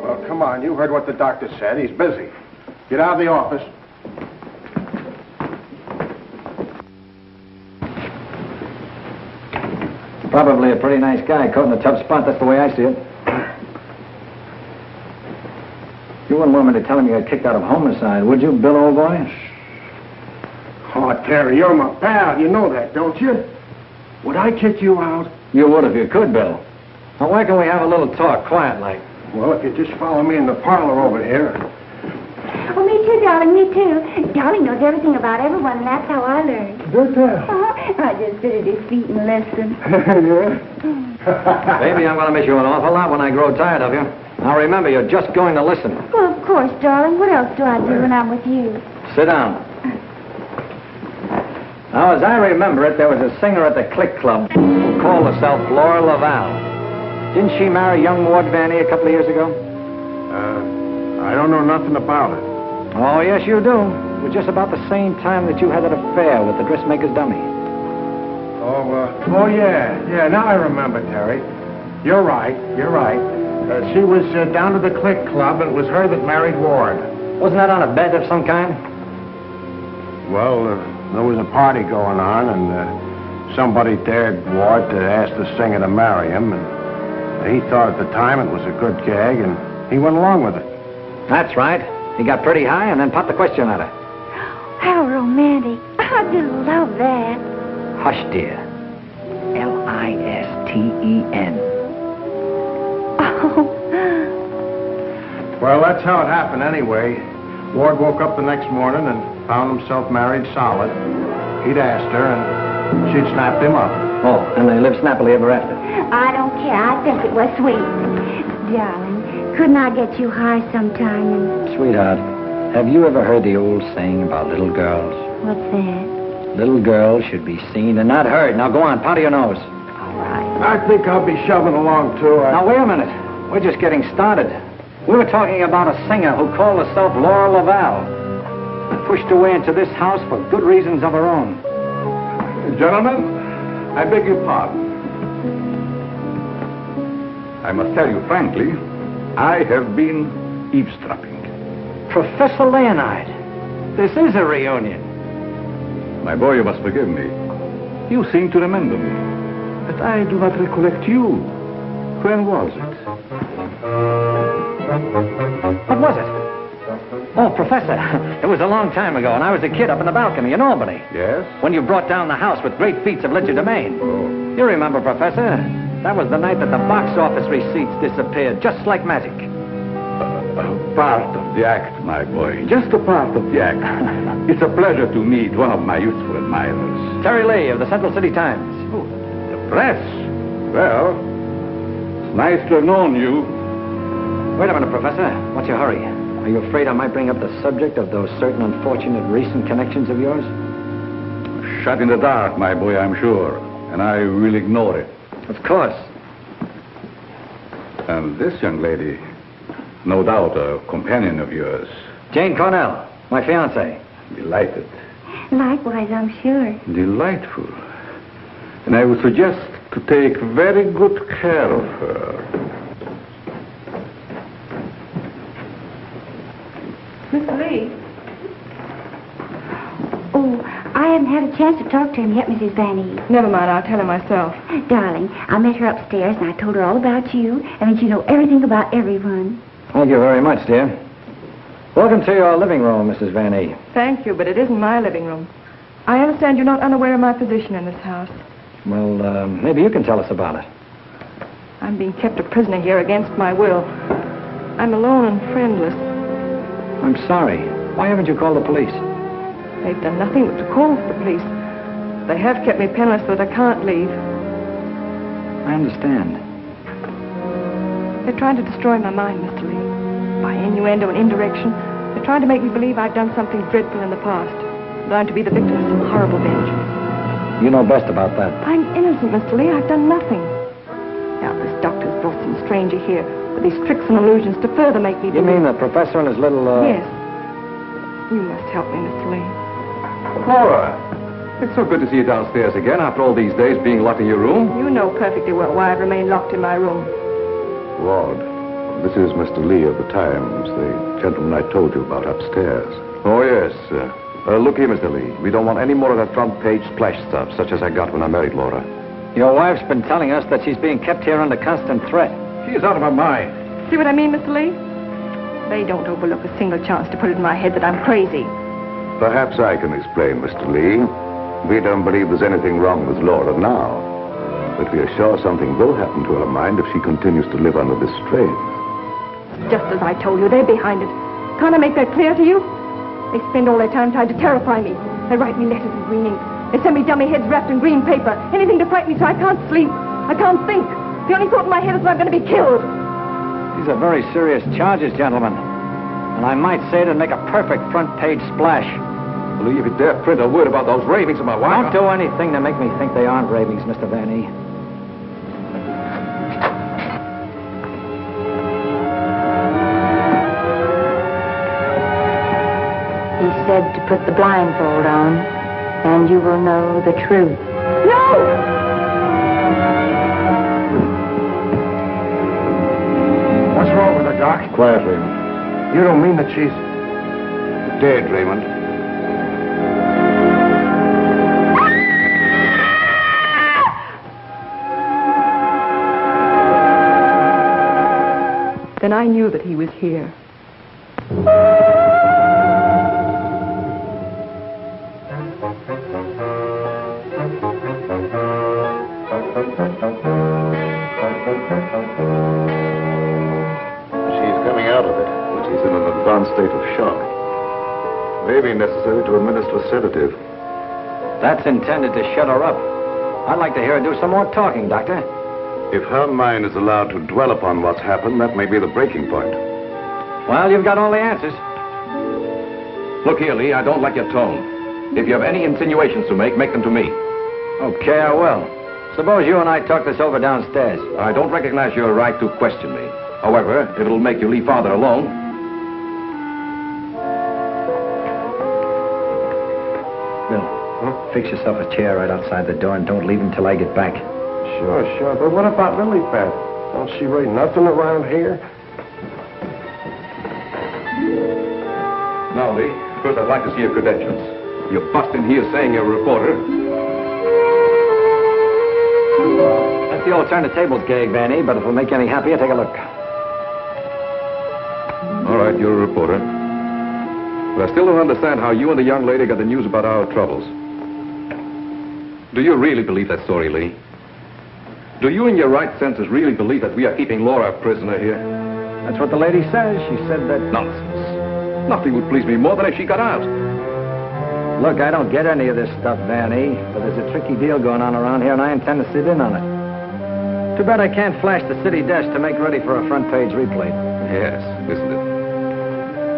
Well, come on. You heard what the doctor said. He's busy. Get out of the office. Probably a pretty nice guy caught in a tough spot. That's the way I see it. You wouldn't want me to tell him you got kicked out of homicide, would you, Bill, old boy? Oh, Terry, you're my pal. You know that, don't you? Would I kick you out? You would if you could, Bill. Now, why can we have a little talk, quiet like? Well, if you just follow me in the parlor over here. Oh, me too, darling, me too. Darling knows everything about everyone, and that's how I learned. Good tell. I just sit at his feet and listen. Baby, I'm going to miss you an awful lot when I grow tired of you. Now, remember, you're just going to listen. Well, of course, darling. What else do I do when I'm with you? Sit down. Now, as I remember it, there was a singer at the Click Club who called herself Laura Laval. Didn't she marry young Ward Vanny a couple of years ago? I don't know nothing about it. Oh, yes, you do. It was just about the same time that you had that affair with the dressmaker's dummy. Oh, yeah. Yeah, now I remember, Terry. You're right. She was down to the Click Club, and it was her that married Ward. Wasn't that on a bet of some kind? Well, there was a party going on, and somebody dared Ward to ask the singer to marry him, and he thought at the time it was a good gag, and he went along with it. That's right. He got pretty high and then popped the question at her. How romantic. I just love that. Hush, dear. Listen. Oh. Well, that's how it happened anyway. Ward woke up the next morning and found himself married solid. He'd asked her, and she'd snapped him up. Oh, and they lived snappily ever after. I don't care. I think it was sweet. Darling, couldn't I get you high sometime? And... Sweetheart, have you ever heard the old saying about little girls? What's that? Little girls should be seen and not heard. Now, go on, powder your nose. All right. I think I'll be shoving along, too. Now, wait a minute. We're just getting started. We were talking about a singer who called herself Laura Laval. Pushed her way into this house for good reasons of her own. Gentlemen, I beg your pardon. I must tell you frankly, I have been eavesdropping. Professor Leonard, this is a reunion. My boy, you must forgive me. You seem to remember me, but I do not recollect you. When was it? What was it? Oh, Professor, it was a long time ago, and I was a kid up in the balcony in Albany. Yes? When you brought down the house with great feats of legerdemain. Oh. You remember, Professor? That was the night that the box office receipts disappeared, just like magic. Part of the act, my boy. Just a part of the act. It's a pleasure to meet one of my youthful admirers. Terry Lee of the Central City Times. Oh, the press? Well, it's nice to have known you. Wait a minute, Professor. What's your hurry? Are you afraid I might bring up the subject of those certain unfortunate recent connections of yours? Shut in the dark, my boy, I'm sure. And I will ignore it. Of course. And this young lady, no doubt a companion of yours. Jane Cornell, my fiancée. Delighted. Likewise, I'm sure. Delightful. And I would suggest to take very good care of her. Miss Lee? Oh, I haven't had a chance to talk to him yet, Mrs. Vanny. Never mind, I'll tell him myself. Darling, I met her upstairs, and I told her all about you, and that you know everything about everyone. Thank you very much, dear. Welcome to your living room, Mrs. Vanny. Thank you, but it isn't my living room. I understand you're not unaware of my position in this house. Well, maybe you can tell us about it. I'm being kept a prisoner here against my will. I'm alone and friendless. I'm sorry. Why haven't you called the police? They've done nothing but to call for the police. They have kept me penniless so that I can't leave. I understand. They're trying to destroy my mind, Mr. Lee. By innuendo and indirection, they're trying to make me believe I've done something dreadful in the past. That I'm to be the victim of some horrible vengeance. You know best about that. I'm innocent, Mr. Lee. I've done nothing. Now, this doctor's brought some stranger here with these tricks and illusions to further make me believe... You mean the professor and his little, Yes. You must help me, Mr. Lee. Laura, it's so good to see you downstairs again after all these days being locked in your room. You know perfectly well why I've remained locked in my room. Ward, this is Mr. Lee of the Times, the gentleman I told you about upstairs. Oh, yes. Look here, Mr. Lee. We don't want any more of that front-page splash stuff, such as I got when I married Laura. Your wife's been telling us that she's being kept here under constant threat. She's out of her mind. See what I mean, Mr. Lee? They don't overlook a single chance to put it in my head that I'm crazy. Perhaps I can explain, Mr. Lee. We don't believe there's anything wrong with Laura now. But we are sure something will happen to her mind if she continues to live under this strain. Just as I told you, they're behind it. Can't I make that clear to you? They spend all their time trying to terrify me. They write me letters in green ink. They send me dummy heads wrapped in green paper. Anything to frighten me so I can't sleep. I can't think. The only thought in my head is that I'm going to be killed. These are very serious charges, gentlemen. And I might say it'd make a perfect front-page splash. Lee, if you dare print a word about those ravings of my wife... Don't do anything to make me think they aren't ravings, Mr. Van E. He said to put the blindfold on, and you will know the truth. No! What's wrong with her, Doc? Quiet, Raymond. You don't mean that she's... Dead, Raymond. Then I knew that he was here. State of shock. May be necessary to administer a sedative. That's intended to shut her up. I'd like to hear her do some more talking, Doctor. If her mind is allowed to dwell upon what's happened, that may be the breaking point. Well, you've got all the answers. Look here, Lee, I don't like your tone. If you have any insinuations to make them to me. Okay, I will. Suppose you and I talk this over downstairs. I don't recognize your right to question me. However, if it'll make you leave Father alone... Fix yourself a chair right outside the door and don't leave until I get back. Sure. But what about Lily Pad? Don't she rate nothing around here? Now, Lee, first I'd like to see your credentials. You bust in here saying you're a reporter. That's the old turn-the-tables gag, Vanny, but if it'll make you any happier, take a look. All right, you're a reporter. But I still don't understand how you and the young lady got the news about our troubles. Do you really believe that story, Lee? Do you, in your right senses, really believe that we are keeping Laura a prisoner here? That's what the lady says. She said that... Nonsense. Nothing would please me more than if she got out. Look, I don't get any of this stuff, Vanny, but there's a tricky deal going on around here, and I intend to sit in on it. Too bad I can't flash the city desk to make ready for a front-page replay. Yes, isn't it?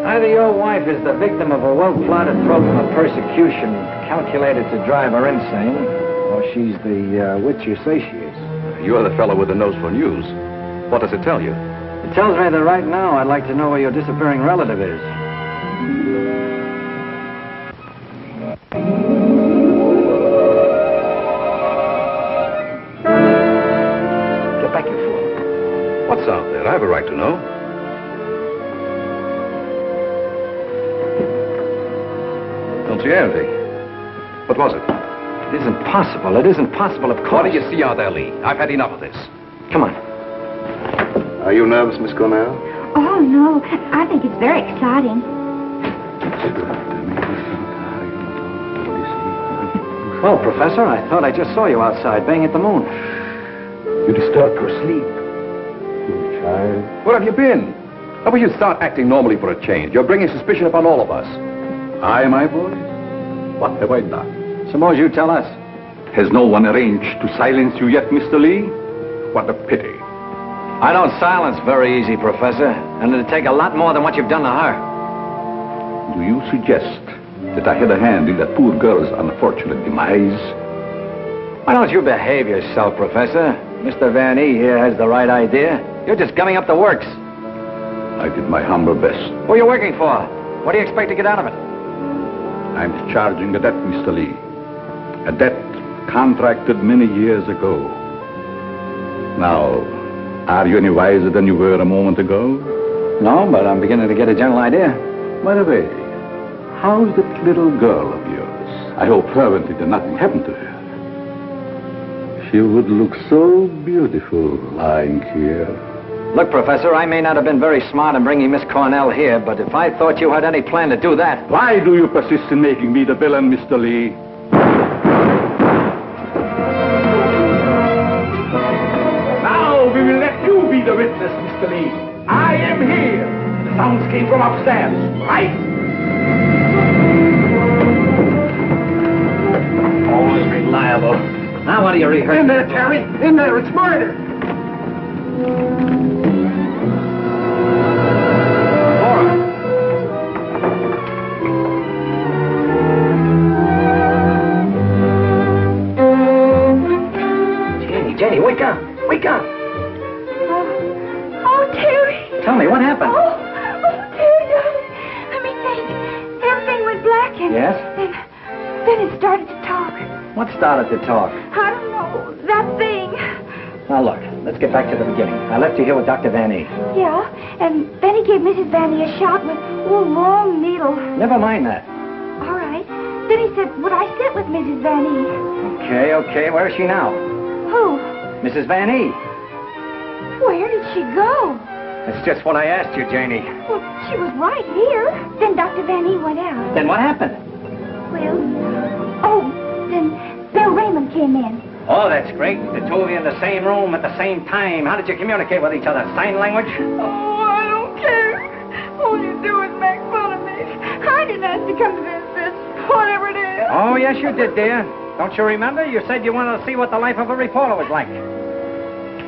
Either your wife is the victim of a well-plotted program of persecution calculated to drive her insane, or she's the witch you say she is. You're the fellow with the nose for news. What does it tell you? It tells me that right now I'd like to know where your disappearing relative is. Get back, you fool. What's out there? I have a right to know. Don't see anything. What was it? It isn't possible. It isn't possible, of course. What do you see out there, Lee? I've had enough of this. Come on. Are you nervous, Miss Cornell? Oh, no. I think it's very exciting. Well, Professor, I thought I just saw you outside, banging at the moon. You disturbed her sleep. Poor child. Where have you been? How about you start acting normally for a change? You're bringing suspicion upon all of us. I, my boy? What have I done? Suppose you tell us. Has no one arranged to silence you yet, Mr. Lee? What a pity. I don't silence very easy, Professor. And it'd take a lot more than what you've done to her. Do you suggest that I had a hand in that poor girl's unfortunate demise? Why don't you behave yourself, Professor? Mr. Van E here has the right idea. You're just gumming up the works. I did my humble best. Who are you working for? What do you expect to get out of it? I'm discharging a debt, Mr. Lee. A debt contracted many years ago. Now, are you any wiser than you were a moment ago? No, but I'm beginning to get a general idea. By the way, how's that little girl of yours? I hope fervently that nothing happened to her. She would look so beautiful lying here. Look, Professor, I may not have been very smart in bringing Miss Cornell here, but if I thought you had any plan to do that... Why do you persist in making me the villain, Mr. Lee? Now we will let you be the witness, Mr. Lee. I am here. The sounds came from upstairs, right? Always reliable. Now what are you rehearsing? In there, Terry. In there. It's murder. Jenny, wake up. Wake up. Oh, Terry. Tell me, what happened? Oh, Terry, darling. Let me think. Everything went black and... Yes? Then it started to talk. What started to talk? I don't know. That thing. Now, look, let's get back to the beginning. I left you here with Dr. Van E. Yeah, and then he gave Mrs. Van E a shot with a long needle. Never mind that. All right. Then he said, would I sit with Mrs. Van E? Okay. Where is she now? Who? Mrs. Van E. Where did she go? That's just what I asked you, Janie. Well, she was right here. Then Dr. Van E went out. Then what happened? Then Bill Raymond came in. Oh, that's great. The two of you in the same room at the same time. How did you communicate with each other? Sign language? Oh, I don't care. All you do is make fun of me. I didn't ask to come to this, whatever it is. Oh, yes, you did, dear. Don't you remember? You said you wanted to see what the life of a reporter was like.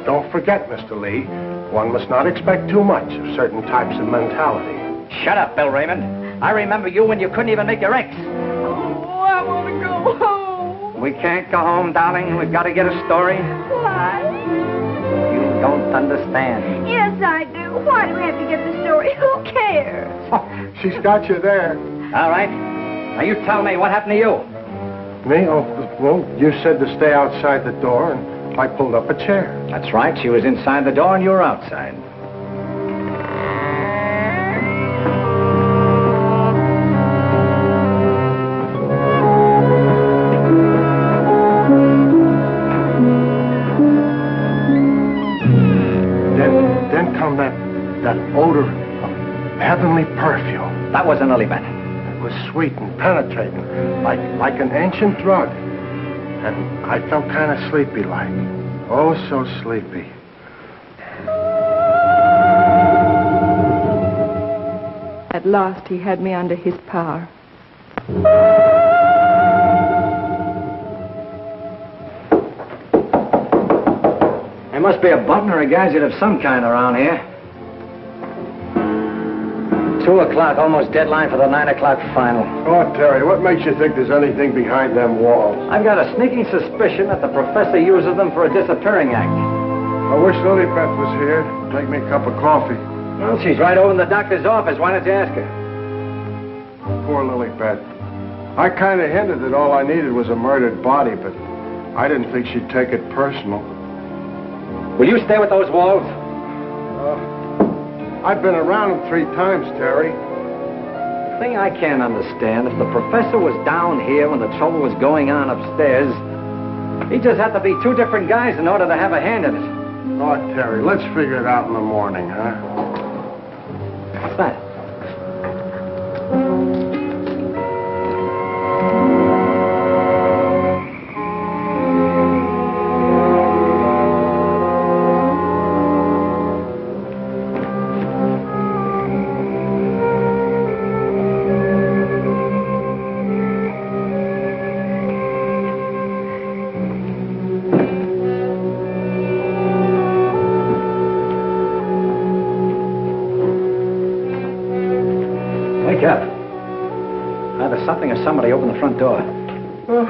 Don't forget, Mr. Lee, one must not expect too much of certain types of mentality. Shut up, Bill Raymond. I remember you when you couldn't even make your X. Oh, I want to go home. We can't go home, darling. We've got to get a story. Why? You don't understand. Yes, I do. Why do we have to get the story? Who cares? Oh, she's got you there. All right. Now, you tell me, what happened to you? Me? Oh, well, you said to stay outside the door, and I pulled up a chair. That's right. She was inside the door, and you were outside. Then come that odor of heavenly perfume. That was an early bed. It was sweet and penetrating, like an ancient drug. And I felt kind of sleepy-like. Oh, so sleepy. At last, he had me under his power. There must be a button or a gadget of some kind around here. 2 o'clock, almost deadline for the 9 o'clock final. Oh, Terry, what makes you think there's anything behind them walls? I've got a sneaking suspicion that the professor uses them for a disappearing act. I wish Lilybeth was here to make me a cup of coffee. Well, she's right over in the doctor's office. Why don't you ask her? Poor Lilybeth. I kind of hinted that all I needed was a murdered body, but I didn't think she'd take it personal. Will you stay with those walls? I've been around them 3 times, Terry. The thing I can't understand, if the professor was down here when the trouble was going on upstairs, he just had to be 2 different guys in order to have a hand in it. Oh, Terry, let's figure it out in the morning, huh? What's that? Wake up. Either something or somebody opened the front door. Oh,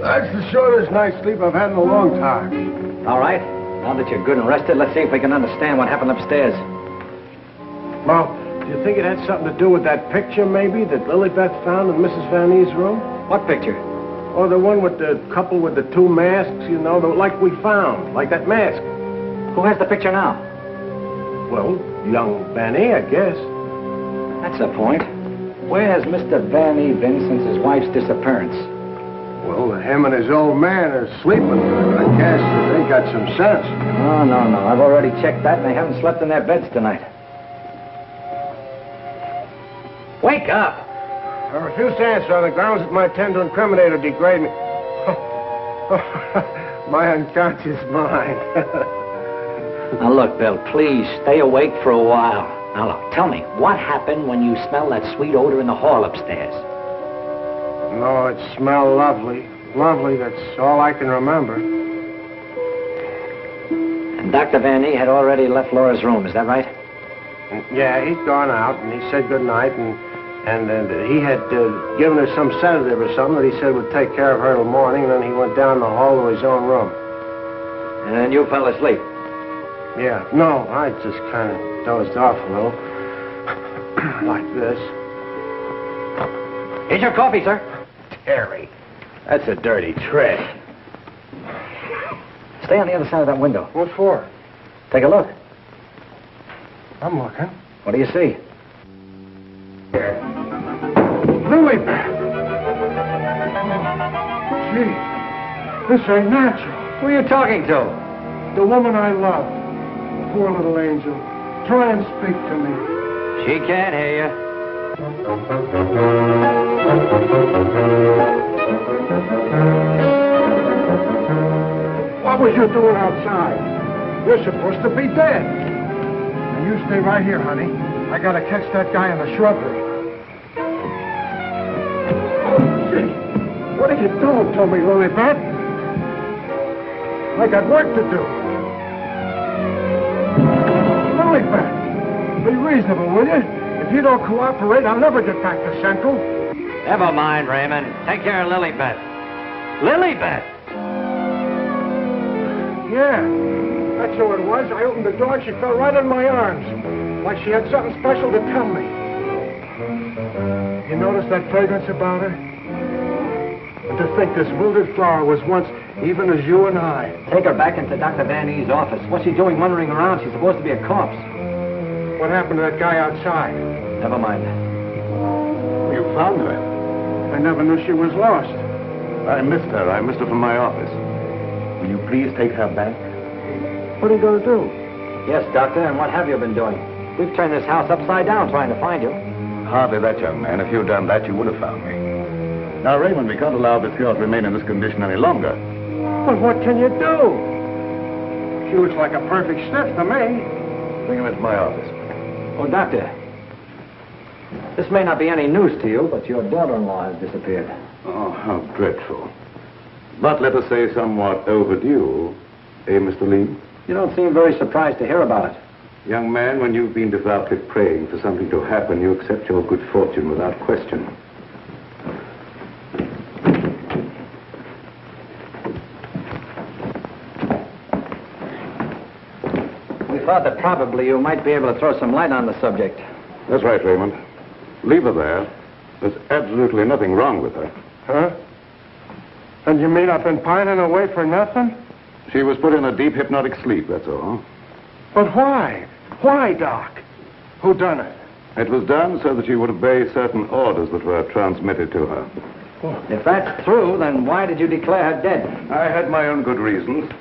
that's the shortest night's sleep I've had in a long time. All right. Now that you're good and rested, let's see if we can understand what happened upstairs. Well, Do you think it had something to do with that picture, maybe, that Lilybeth found in Mrs. Van Ee's room? What picture? Oh, the one with the couple with the two masks, you know, like we found, like that mask. Who has the picture now? Well, young Van E, I guess. That's the point. Where has Mr. Van E been since his wife's disappearance? Well, him and his old man are sleeping. I guess they got some sense. Oh, no. I've already checked that, and they haven't slept in their beds tonight. Wake up! I refuse to answer on the grounds that might tend to incriminate or degrade me. My unconscious mind. Now, look, Bill, please stay awake for a while. Now, look, tell me, what happened when you smelled that sweet odor in the hall upstairs? No, it smelled lovely. Lovely, that's all I can remember. And Dr. Van E had already left Laura's room, is that right? Yeah, he'd gone out, and he said goodnight, and he had given her some sedative or something that he said would take care of her till morning, and then he went down the hall to his own room. And then you fell asleep? Yeah, no, I just kind of dozed off a little. Like this. Here's your coffee, sir. Terry, that's a dirty trick. Stay on the other side of that window. What for? Take a look. I'm looking. What do you see? Lilybeth! Gee, this ain't natural. Who are you talking to? The woman I love. Poor little angel. Try and speak to me. She can't hear you. What was you doing outside? You're supposed to be dead. Now you stay right here, honey. I gotta catch that guy in the shrubbery. Gee, what are you doing to me, Lilybeth? I got work to do. Lilybeth, be reasonable, will you? If you don't cooperate, I'll never get back to Central. Never mind, Raymond. Take care of Lilybeth. Lilybeth! Yeah, that's who it was. I opened the door and she fell right in my arms. Like she had something special to tell me. You notice that fragrance about her? And to think this wilted flower was once even as you and I. Take her back into Dr. Van E's office. What's she doing wandering around? She's supposed to be a corpse. What happened to that guy outside? Never mind. You found her. I never knew she was lost. I missed her. I missed her from my office. Will you please take her back? What are you going to do? Yes, Doctor, and what have you been doing? We've turned this house upside down trying to find you. Hardly that, young man. If you'd done that, you would have found me. Now, Raymond, we can't allow this girl to remain in this condition any longer. Well, what can you do? She looks like a perfect stiff to me. Bring him into my office. Oh, Doctor, this may not be any news to you, but your daughter-in-law has disappeared. Oh, how dreadful. But let us say somewhat overdue, eh, Mr. Lee? You don't seem very surprised to hear about it. Young man, when you've been devoutly praying for something to happen, you accept your good fortune without question. We thought that probably you might be able to throw some light on the subject. That's right, Raymond. Leave her there. There's absolutely nothing wrong with her. Huh? And you mean I've been pining away for nothing? She was put in a deep hypnotic sleep, that's all. But why? Why, Doc? Who done it? It was done so that she would obey certain orders that were transmitted to her. If that's true, then why did you declare her dead? I had my own good reasons.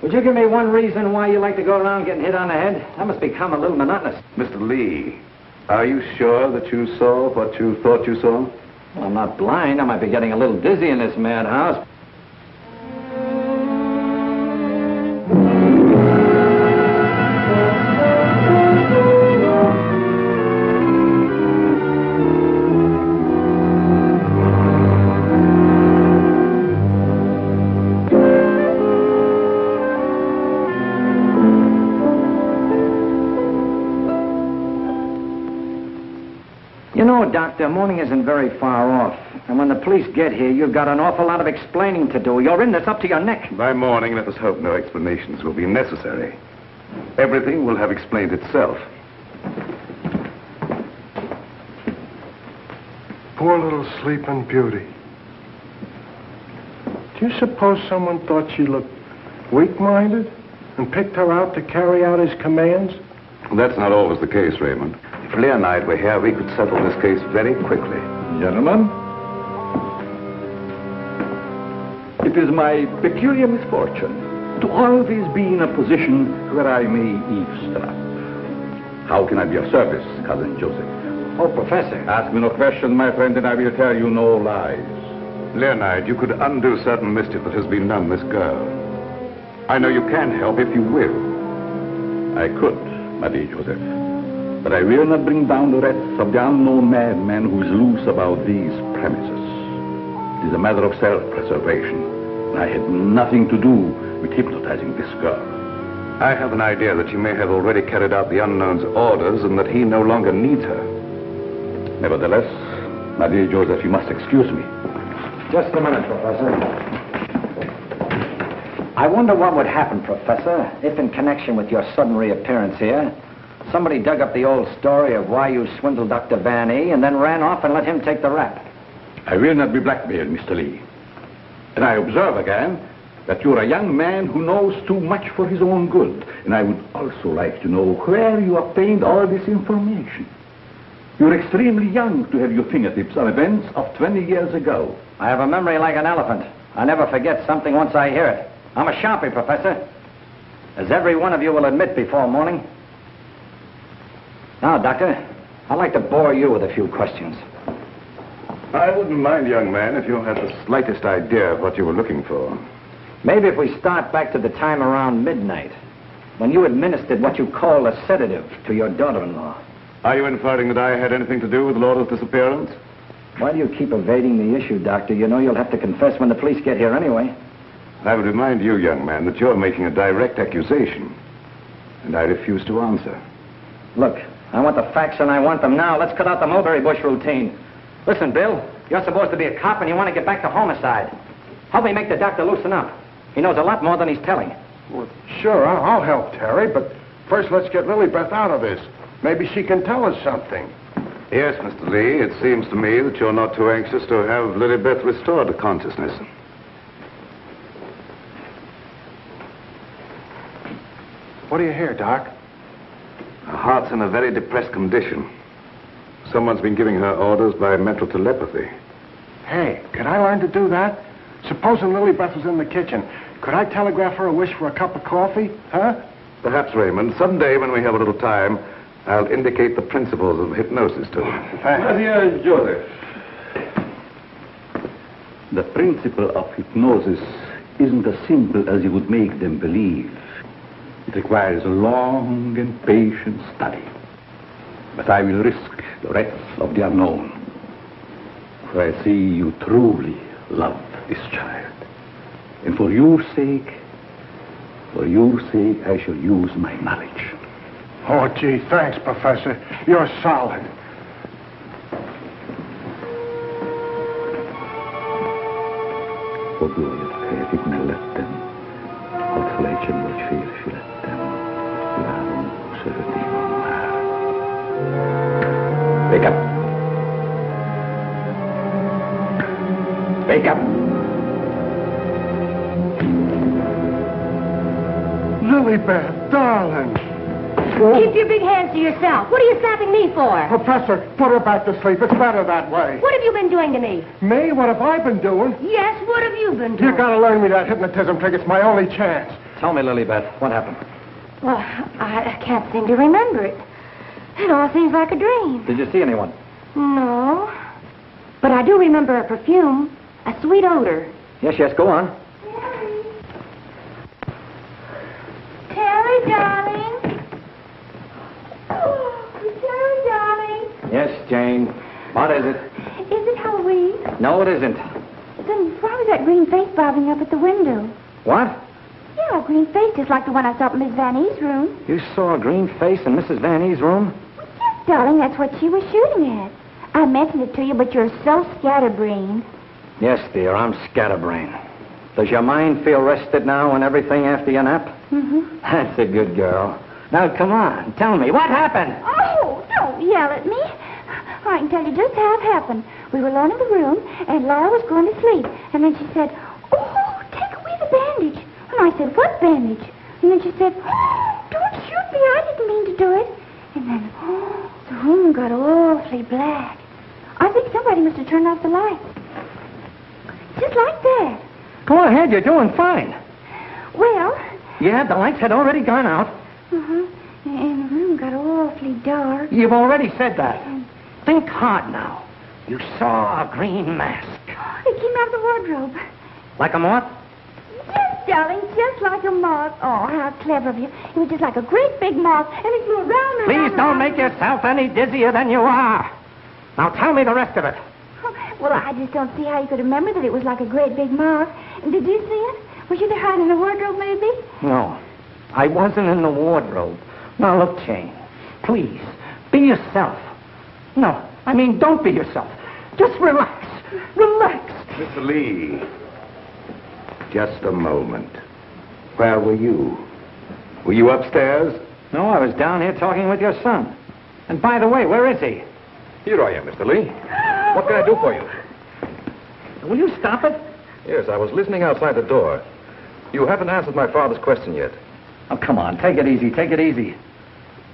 Would you give me one reason why you like to go around getting hit on the head? That must become a little monotonous. Mr. Lee, are you sure that you saw what you thought you saw? Well, I'm not blind. I might be getting a little dizzy in this madhouse. You know, Doctor, morning isn't very far off. And when the police get here, you've got an awful lot of explaining to do. You're in this up to your neck. By morning, let us hope no explanations will be necessary. Everything will have explained itself. Poor little sleeping beauty. Do you suppose someone thought she looked weak-minded and picked her out to carry out his commands? That's not always the case, Raymond. If Leonide were here, we could settle this case very quickly. Gentlemen, it is my peculiar misfortune to always be in a position where I may eavesdrop. How can I be of service, Cousin Joseph? Oh, Professor. Ask me no questions, my friend, and I will tell you no lies. Leonide, you could undo certain mischief that has been done this girl. I know you can help if you will. I could, my dear Joseph. But I will not bring down the wrath of the unknown madman who is loose about these premises. It is a matter of self-preservation. I had nothing to do with hypnotizing this girl. I have an idea that you may have already carried out the unknown's orders and that he no longer needs her. Nevertheless, my dear Joseph, you must excuse me. Just a minute, Professor. I wonder what would happen, Professor, if in connection with your sudden reappearance here, somebody dug up the old story of why you swindled Dr. Van E. and then ran off and let him take the rap. I will not be blackmailed, Mr. Lee. And I observe again that you're a young man who knows too much for his own good. And I would also like to know where you obtained all this information. You're extremely young to have your fingertips on events of 20 years ago. I have a memory like an elephant. I never forget something once I hear it. I'm a sharpie, Professor, as every one of you will admit before morning. Now, Doctor, I'd like to bore you with a few questions. I wouldn't mind, young man, if you had the slightest idea of what you were looking for. Maybe if we start back to the time around midnight, when you administered what you call a sedative to your daughter-in-law. Are you inferring that I had anything to do with Laura's disappearance? Why do you keep evading the issue, Doctor? You know you'll have to confess when the police get here anyway. I would remind you, young man, that you're making a direct accusation, and I refuse to answer. Look, I want the facts and I want them now. Let's cut out the mulberry bush routine. Listen, Bill, you're supposed to be a cop and you want to get back to homicide. Help me make the doctor loosen up. He knows a lot more than he's telling. Well, sure, I'll help Terry, but first let's get Lilybeth out of this. Maybe she can tell us something. Yes, Mr. Lee, it seems to me that you're not too anxious to have Lilybeth restored to consciousness. What do you hear, Doc? Her heart's in a very depressed condition. Someone's been giving her orders by mental telepathy. Hey, could I learn to do that? Supposing Lilybeth was in the kitchen, could I telegraph her a wish for a cup of coffee, huh? Perhaps, Raymond, someday when we have a little time, I'll indicate the principles of hypnosis to her. Thanks. My dear Joseph, the principle of hypnosis isn't as simple as you would make them believe. It requires a long and patient study. But I will risk the wrath of the unknown. For I see you truly love this child. And for your sake, I shall use my knowledge. Oh, gee, thanks, Professor. You're solid. Och då jag fick mig lätten och flächen var fyrflätten läron och sördimon här. Wake up. Wake up. Lilybeth, darling. Keep your big hands to yourself. What are you slapping me for? Professor, put her back to sleep. It's better that way. What have you been doing to me? Me? What have I been doing? Yes, what have you been doing? You gotta learn me that hypnotism trick. It's my only chance. Tell me, Lilybeth, what happened? Well, I can't seem to remember it. It all seems like a dream. Did you see anyone? No. But I do remember a perfume, a sweet odor. Yes, go on. Terry, darling. Oh, Terry, darling. Yes, Jane. What is it? Is it Halloween? No, it isn't. Then why was that green face bobbing up at the window? What? Yeah, a green face just like the one I saw in Miss Van E's room. You saw a green face in Mrs. Van E's room? Yes, darling, that's what she was shooting at. I mentioned it to you, but you're so scatterbrained. Yes, dear, I'm scatterbrained. Does your mind feel rested now and everything after your nap? Mm-hmm. That's a good girl. Now, come on, tell me, what happened? Oh, don't yell at me. I can tell you just how it happened. We were alone in the room, and Laura was going to sleep. And then she said, "Oh, take away the bandage." And I said, "What bandage?" And then she said, "Oh, don't shoot me. I didn't mean to do it." And then, the room got awfully black. I think somebody must have turned off the lights. Just like that. Go ahead, you're doing fine. Well... Yeah, the lights had already gone out. Uh-huh. And the room got awfully dark. You've already said that. Think hard now. You saw a green mask. It came out of the wardrobe. Like a moth? Yes, darling, just like a moth. Oh, how clever of you. It was just like a great big moth, and it flew around and Please don't make yourself any dizzier than you are. Now tell me the rest of it. Well, I just don't see how you could remember that it was like a great big moth. Did you see it? Was you there hiding in the wardrobe, maybe? No, I wasn't in the wardrobe. Now, look, Jane, please, be yourself. No, I mean, don't be yourself. Just relax. Relax. Mr. Lee, just a moment. Where were you? Were you upstairs? No, I was down here talking with your son. And by the way, where is he? Here I am, Mr. Lee. What can I do for you? Will you stop it? Yes, I was listening outside the door. You haven't answered my father's question yet. Oh, come on, take it easy, take it easy.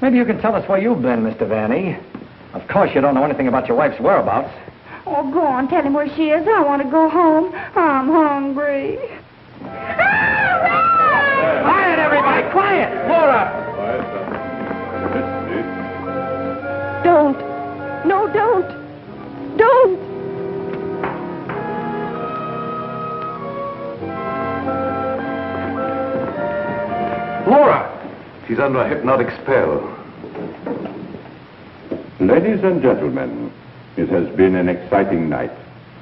Maybe you can tell us where you've been, Mr. Vanny. Of course, you don't know anything about your wife's whereabouts. Oh, go on, tell him where she is. I want to go home. I'm hungry. Quiet, everybody, quiet! Laura! Don't. No, don't. Don't. Laura! She's under a hypnotic spell. Ladies and gentlemen, it has been an exciting night,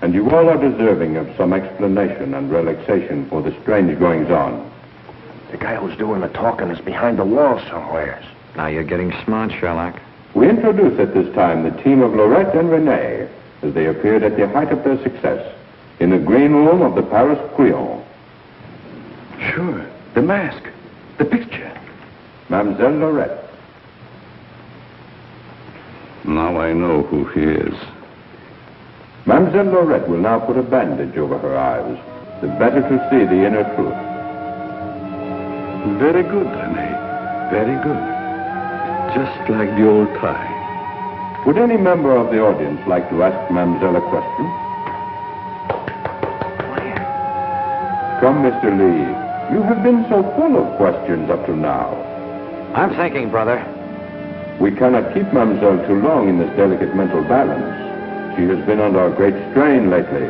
and you all are deserving of some explanation and relaxation for the strange goings-on. The guy who's doing the talking is behind the wall somewhere. Now you're getting smart, Sherlock. We introduce at this time the team of Lorette and Renee as they appeared at the height of their success in the green room of the Paris Crillon. Sure, the mask, the picture. Mademoiselle Lorette. Now I know who he is. Mademoiselle Lorette will now put a bandage over her eyes, the better to see the inner truth. Very good, Renee. Very good. Just like the old time. Would any member of the audience like to ask Mademoiselle a question? Come, Mr. Lee. You have been so full of questions up to now. I'm thinking, brother. We cannot keep Mademoiselle too long in this delicate mental balance. She has been under a great strain lately.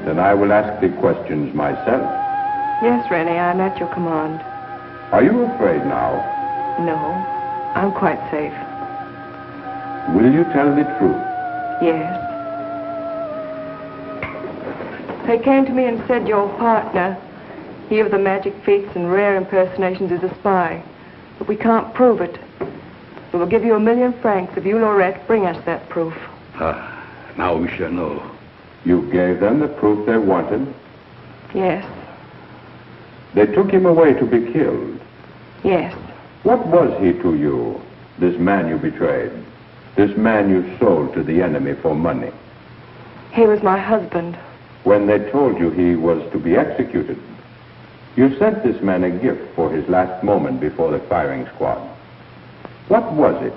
Then I will ask the questions myself. Yes, Renee, I'm at your command. Are you afraid now? No, I'm quite safe. Will you tell the truth? Yes. They came to me and said your partner, he of the magic feats and rare impersonations, is a spy. But we can't prove it. We will give you 1,000,000 francs if you, Lorette, bring us that proof. Now we shall know. You gave them the proof they wanted? Yes. They took him away to be killed? Yes. What was he to you, this man you betrayed? This man you sold to the enemy for money? He was my husband. When they told you he was to be executed, you sent this man a gift for his last moment before the firing squad. What was it?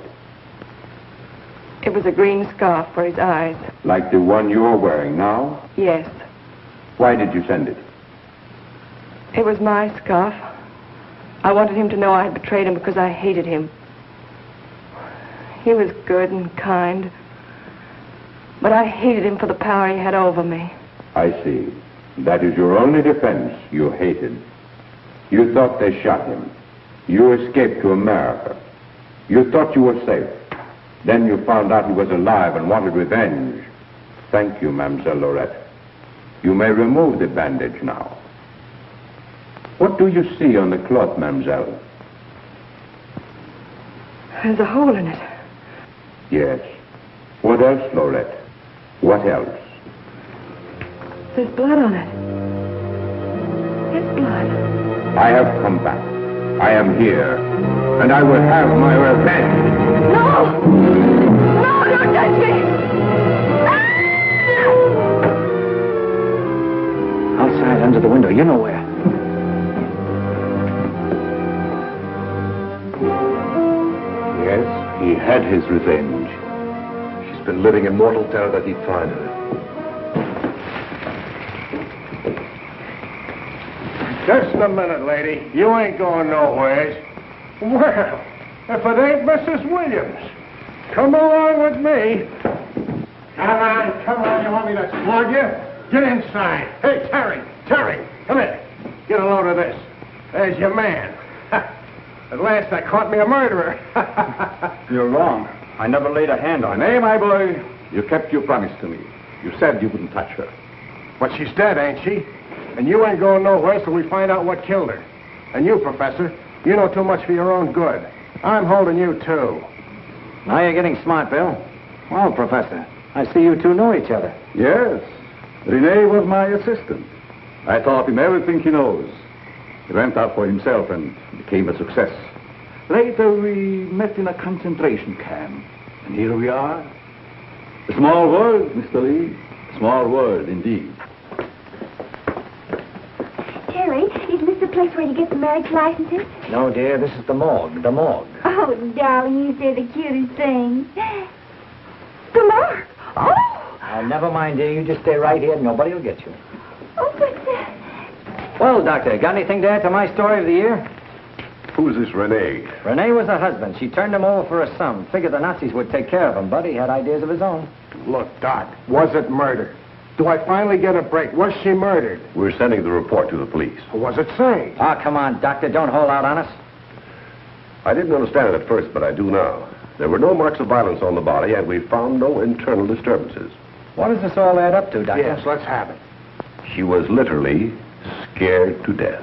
It was a green scarf for his eyes. Like the one you're wearing now? Yes. Why did you send it? It was my scarf. I wanted him to know I had betrayed him because I hated him. He was good and kind, but I hated him for the power he had over me. I see. That is your only defense. You hated. You thought they shot him. You escaped to America. You thought you were safe. Then you found out he was alive and wanted revenge. Thank you, Mademoiselle Lorette. You may remove the bandage now. What do you see on the cloth, Mademoiselle? There's a hole in it. Yes. What else, Lorette? What else? There's blood on it. It's blood. I have come back. I am here. And I will have my revenge. No! No, don't touch me! Ah! guns at the window. You know where. Yes, he had his revenge. She's been living in mortal terror that he'd find her. Just a minute, lady. You ain't going nowheres. Well, if it ain't Mrs. Williams, come along with me. Come on. You want me to slug you? Get inside. Hey, Terry, come here. Get a load of this. There's your man. At last I caught me a murderer. You're wrong. I never laid a hand on her. Nay, my boy, you kept your promise to me. You said you wouldn't touch her. But she's dead, ain't she? And you ain't going nowhere till we find out what killed her. And you, Professor, you know too much for your own good. I'm holding you, too. Now you're getting smart, Bill. Well, Professor, I see you two know each other. Yes. Rene was my assistant. I taught him everything he knows. He went out for himself and became a success. Later, we met in a concentration camp. And here we are. A small world, Mr. Lee. A small world, indeed. Terry, isn't this the place where you get the marriage licenses? No, dear, this is the morgue. The morgue. Oh, darling, you say the cutest thing. The morgue. Oh! Never mind, dear. You just stay right here and nobody will get you. Oh, but... Well, Doctor, got anything to add to my story of the year? Who's this Rene? Rene was her husband. She turned him over for a sum. Figured the Nazis would take care of him, but he had ideas of his own. Look, Doc, was it murder? Do I finally get a break? Was she murdered? We're sending the report to the police. What was it say? Oh, come on, Doctor. Don't hold out on us. I didn't understand it at first, but I do now. There were no marks of violence on the body, and we found no internal disturbances. What does this all add up to, Doctor? Yes, let's have it. She was literally scared to death.